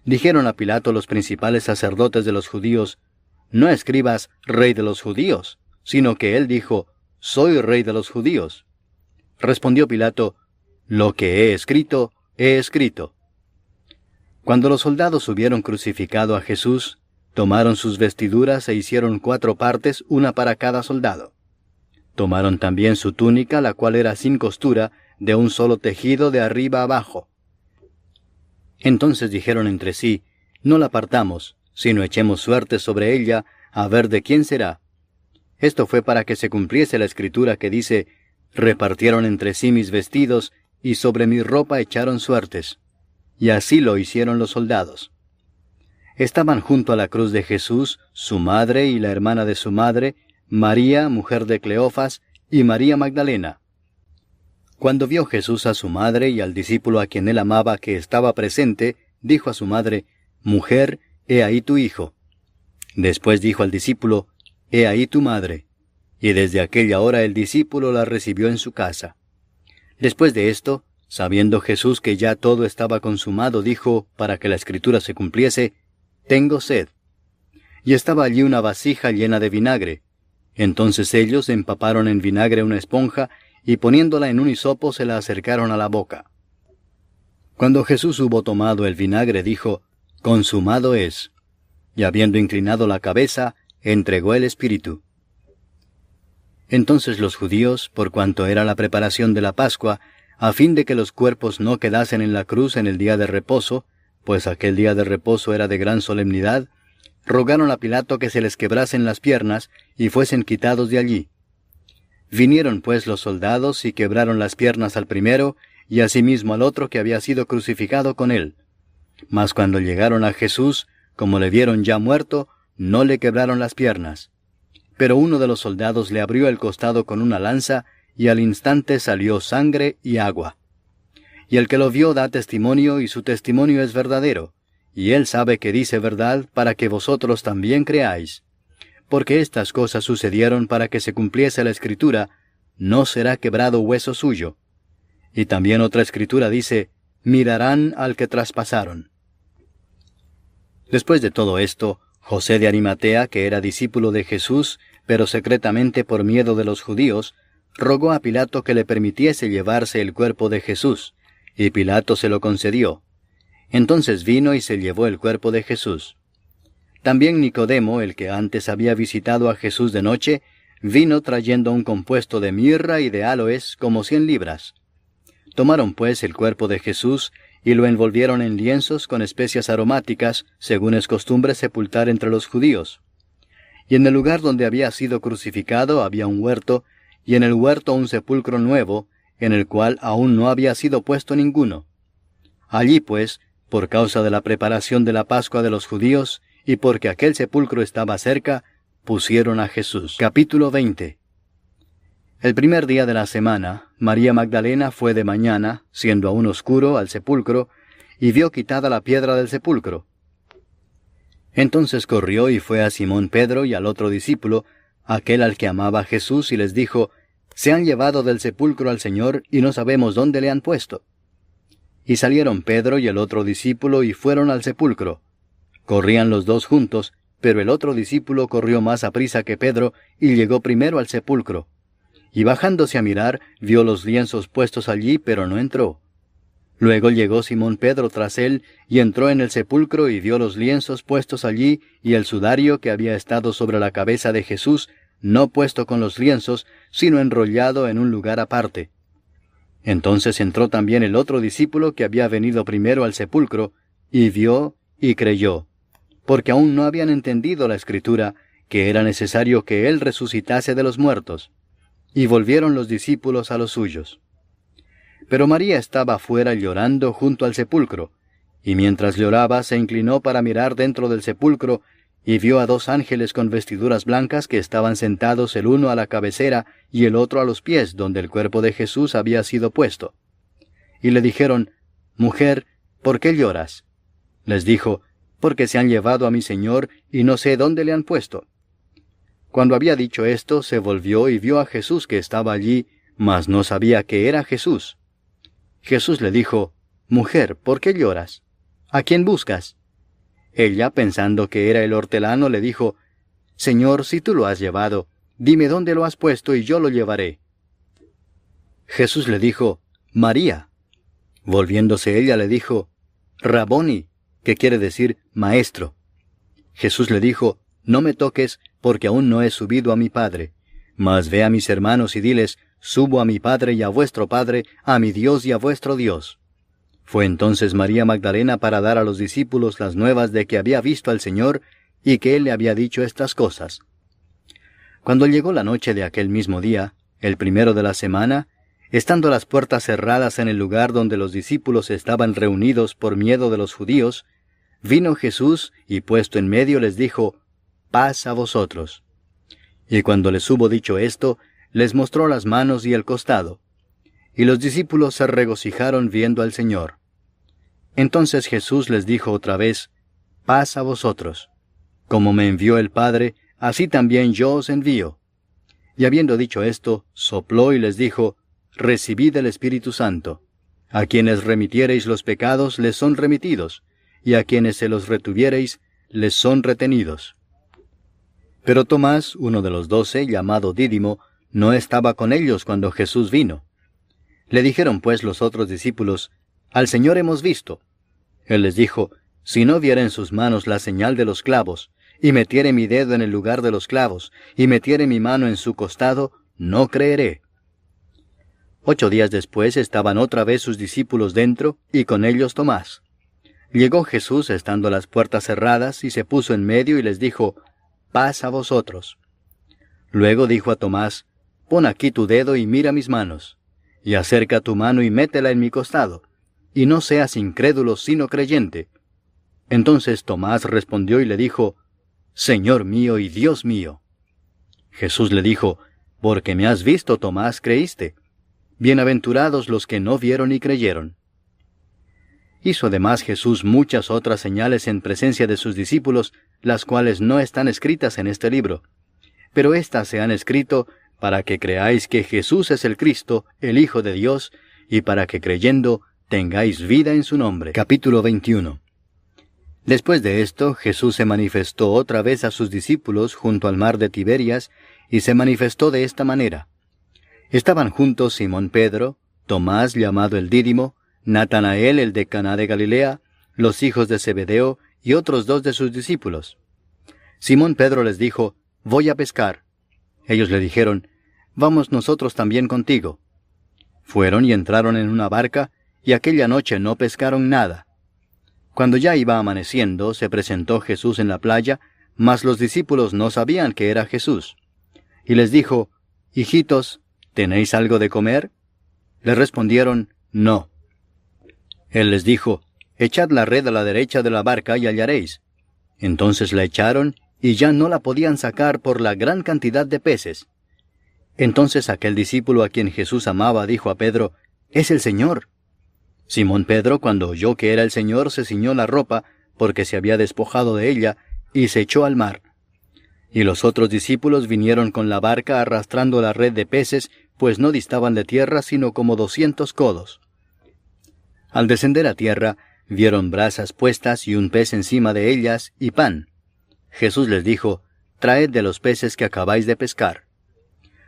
Dijeron a Pilato los principales sacerdotes de los judíos: «No escribas Rey de los judíos», sino que él dijo: «Soy Rey de los judíos». Respondió Pilato: «Lo que he escrito, he escrito». Cuando los soldados hubieron crucificado a Jesús, tomaron sus vestiduras e hicieron 4 partes, una para cada soldado. Tomaron también su túnica, la cual era sin costura, de un solo tejido de arriba abajo. Entonces dijeron entre sí: «No la partamos, sino echemos suerte sobre ella, a ver de quién será». Esto fue para que se cumpliese la escritura que dice: «Repartieron entre sí mis vestidos, y sobre mi ropa echaron suertes». Y así lo hicieron los soldados. Estaban junto a la cruz de Jesús su madre y la hermana de su madre, María, mujer de Cleofas, y María Magdalena. Cuando vio Jesús a su madre y al discípulo a quien él amaba que estaba presente, dijo a su madre: «Mujer, he ahí tu hijo». Después dijo al discípulo: «He ahí tu madre». Y desde aquella hora el discípulo la recibió en su casa. Después de esto, sabiendo Jesús que ya todo estaba consumado, dijo, para que la escritura se cumpliese: «Tengo sed». Y estaba allí una vasija llena de vinagre. Entonces ellos empaparon en vinagre una esponja, y poniéndola en un hisopo se la acercaron a la boca. Cuando Jesús hubo tomado el vinagre, dijo: «Consumado es». Y habiendo inclinado la cabeza, entregó el espíritu. Entonces los judíos, por cuanto era la preparación de la Pascua, a fin de que los cuerpos no quedasen en la cruz en el día de reposo, pues aquel día de reposo era de gran solemnidad, rogaron a Pilato que se les quebrasen las piernas y fuesen quitados de allí. Vinieron pues los soldados y quebraron las piernas al primero, y asimismo al otro que había sido crucificado con él. Mas cuando llegaron a Jesús, como le vieron ya muerto, no le quebraron las piernas. Pero uno de los soldados le abrió el costado con una lanza, y al instante salió sangre y agua. Y el que lo vio da testimonio, y su testimonio es verdadero, y él sabe que dice verdad, para que vosotros también creáis. Porque estas cosas sucedieron para que se cumpliese la escritura: «No será quebrado hueso suyo». Y también otra escritura dice: «Mirarán al que traspasaron». Después de todo esto, José de Arimatea, que era discípulo de Jesús, pero secretamente por miedo de los judíos, rogó a Pilato que le permitiese llevarse el cuerpo de Jesús, y Pilato se lo concedió. Entonces vino y se llevó el cuerpo de Jesús. También Nicodemo, el que antes había visitado a Jesús de noche, vino trayendo un compuesto de mirra y de áloes, como 100 libras. Tomaron pues el cuerpo de Jesús, y lo envolvieron en lienzos con especias aromáticas, según es costumbre sepultar entre los judíos. Y en el lugar donde había sido crucificado había un huerto, y en el huerto un sepulcro nuevo, en el cual aún no había sido puesto ninguno. Allí pues, por causa de la preparación de la Pascua de los judíos, y porque aquel sepulcro estaba cerca, pusieron a Jesús. Capítulo 20. El primer día de la semana, María Magdalena fue de mañana, siendo aún oscuro, al sepulcro, y vio quitada la piedra del sepulcro. Entonces corrió y fue a Simón Pedro y al otro discípulo, aquel al que amaba a Jesús, y les dijo: «Se han llevado del sepulcro al Señor, y no sabemos dónde le han puesto». Y salieron Pedro y el otro discípulo, y fueron al sepulcro. Corrían los dos juntos, pero el otro discípulo corrió más aprisa que Pedro, y llegó primero al sepulcro. Y bajándose a mirar, vio los lienzos puestos allí, pero no entró. Luego llegó Simón Pedro tras él, y entró en el sepulcro, y vio los lienzos puestos allí, y el sudario que había estado sobre la cabeza de Jesús, no puesto con los lienzos, sino enrollado en un lugar aparte. Entonces entró también el otro discípulo que había venido primero al sepulcro, y vio y creyó, porque aún no habían entendido la Escritura, que era necesario que él resucitase de los muertos. Y volvieron los discípulos a los suyos. Pero María estaba afuera llorando junto al sepulcro, y mientras lloraba se inclinó para mirar dentro del sepulcro, y vio a 2 ángeles con vestiduras blancas que estaban sentados el uno a la cabecera y el otro a los pies, donde el cuerpo de Jesús había sido puesto. Y le dijeron: «Mujer, ¿por qué lloras?» Les dijo: «Porque se han llevado a mi Señor, y no sé dónde le han puesto». Cuando había dicho esto, se volvió y vio a Jesús que estaba allí, mas no sabía que era Jesús. Jesús le dijo: Mujer, ¿por qué lloras? ¿A quién buscas? Ella, pensando que era el hortelano, le dijo, Señor, si tú lo has llevado, dime dónde lo has puesto y yo lo llevaré. Jesús le dijo, María. Volviéndose ella le dijo, Raboni, que quiere decir maestro. Jesús le dijo, No me toques, porque aún no he subido a mi Padre. Mas ve a mis hermanos y diles, Subo a mi Padre y a vuestro Padre, a mi Dios y a vuestro Dios. Fue entonces María Magdalena para dar a los discípulos las nuevas de que había visto al Señor y que Él le había dicho estas cosas. Cuando llegó la noche de aquel mismo día, el primero de la semana, estando las puertas cerradas en el lugar donde los discípulos estaban reunidos por miedo de los judíos, vino Jesús y puesto en medio les dijo, Paz a vosotros. Y cuando les hubo dicho esto, les mostró las manos y el costado. Y los discípulos se regocijaron viendo al Señor. Entonces Jesús les dijo otra vez, Paz a vosotros. Como me envió el Padre, así también yo os envío. Y habiendo dicho esto, sopló y les dijo, Recibid el Espíritu Santo. A quienes remitiereis los pecados les son remitidos, y a quienes se los retuviereis les son retenidos. Pero Tomás, uno de los 12, llamado Dídimo, no estaba con ellos cuando Jesús vino. Le dijeron pues los otros discípulos, Al Señor hemos visto. Él les dijo, Si no viera en sus manos la señal de los clavos, y metiere mi dedo en el lugar de los clavos, y metiere mi mano en su costado, no creeré. 8 días después estaban otra vez sus discípulos dentro, y con ellos Tomás. Llegó Jesús estando las puertas cerradas, y se puso en medio y les dijo, Paz a vosotros. Luego dijo a Tomás, Pon aquí tu dedo y mira mis manos, y acerca tu mano y métela en mi costado, y no seas incrédulo sino creyente. Entonces Tomás respondió y le dijo, Señor mío y Dios mío. Jesús le dijo, Porque me has visto, Tomás, creíste. Bienaventurados los que no vieron y creyeron. Hizo además Jesús muchas otras señales en presencia de sus discípulos, las cuales no están escritas en este libro. Pero éstas se han escrito para que creáis que Jesús es el Cristo, el Hijo de Dios, y para que creyendo tengáis vida en su nombre. Capítulo 21. Después de esto, Jesús se manifestó otra vez a sus discípulos junto al mar de Tiberias, y se manifestó de esta manera. Estaban juntos Simón Pedro, Tomás llamado el Dídimo, Natanael el de Caná de Galilea, los hijos de Zebedeo y otros 2 de sus discípulos. Simón Pedro les dijo, Voy a pescar. Ellos le dijeron, Vamos nosotros también contigo. Fueron y entraron en una barca, y aquella noche no pescaron nada. Cuando ya iba amaneciendo, se presentó Jesús en la playa, mas los discípulos no sabían que era Jesús. Y les dijo, Hijitos, ¿tenéis algo de comer? Le respondieron, No. Él les dijo, Echad la red a la derecha de la barca y hallaréis. Entonces la echaron, y ya no la podían sacar por la gran cantidad de peces. Entonces aquel discípulo a quien Jesús amaba dijo a Pedro, Es el Señor. Simón Pedro, cuando oyó que era el Señor, se ciñó la ropa, porque se había despojado de ella, y se echó al mar. Y los otros discípulos vinieron con la barca arrastrando la red de peces, pues no distaban de tierra sino como 200 codos. Al descender a tierra, vieron brasas puestas y un pez encima de ellas, y pan. Jesús les dijo, Traed de los peces que acabáis de pescar.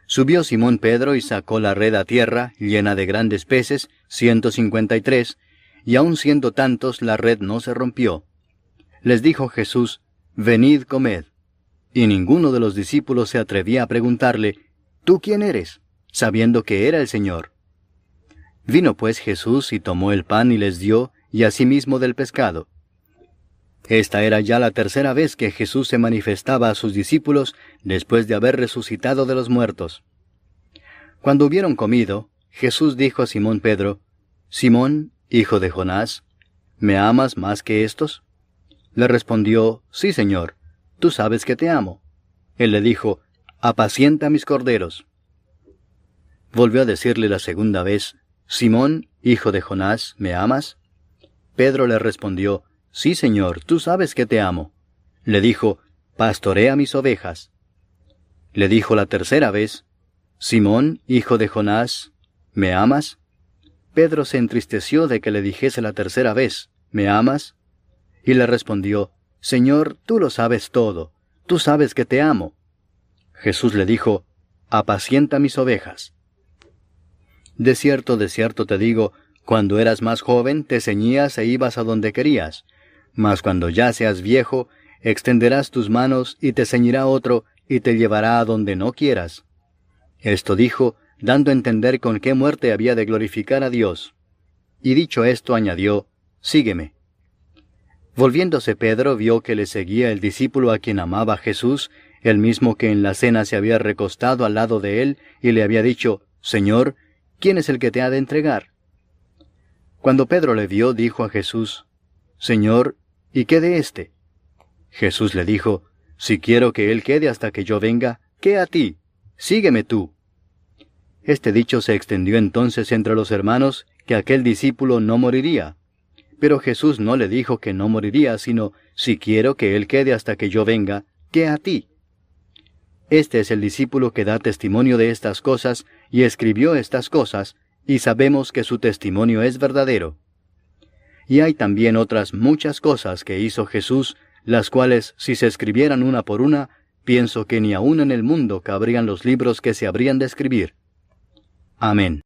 Subió Simón Pedro y sacó la red a tierra, llena de grandes peces, 153, y aun siendo tantos, la red no se rompió. Les dijo Jesús, Venid, comed. Y ninguno de los discípulos se atrevía a preguntarle, ¿Tú quién eres?, sabiendo que era el Señor. Vino pues Jesús y tomó el pan y les dio, y asimismo del pescado. Esta era ya la tercera vez que Jesús se manifestaba a sus discípulos después de haber resucitado de los muertos. Cuando hubieron comido, Jesús dijo a Simón Pedro, Simón, hijo de Jonás, ¿me amas más que estos? Le respondió, Sí, Señor, tú sabes que te amo. Él le dijo, Apacienta mis corderos. Volvió a decirle la segunda vez, Simón, hijo de Jonás, ¿me amas? Pedro le respondió, Sí, Señor, tú sabes que te amo. Le dijo, Pastorea mis ovejas. Le dijo la tercera vez, Simón, hijo de Jonás, ¿me amas? Pedro se entristeció de que le dijese la tercera vez, ¿me amas? Y le respondió, Señor, tú lo sabes todo, tú sabes que te amo. Jesús le dijo, apacienta mis ovejas. De cierto te digo, cuando eras más joven te ceñías e ibas a donde querías, mas cuando ya seas viejo, extenderás tus manos y te ceñirá otro y te llevará a donde no quieras. Esto dijo, dando a entender con qué muerte había de glorificar a Dios. Y dicho esto añadió, sígueme. Volviéndose Pedro vio que le seguía el discípulo a quien amaba Jesús, el mismo que en la cena se había recostado al lado de él y le había dicho, Señor, ¿quién es el que te ha de entregar? Cuando Pedro le vio, dijo a Jesús, Señor, ¿y qué de éste? Jesús le dijo, si quiero que él quede hasta que yo venga, ¿qué a ti? Sígueme tú. Este dicho se extendió entonces entre los hermanos, que aquel discípulo no moriría. Pero Jesús no le dijo que no moriría, sino, si quiero que él quede hasta que yo venga, ¿qué a ti? Este es el discípulo que da testimonio de estas cosas, y escribió estas cosas, y sabemos que su testimonio es verdadero. Y hay también otras muchas cosas que hizo Jesús, las cuales, si se escribieran una por una, pienso que ni aun en el mundo cabrían los libros que se habrían de escribir. Amén.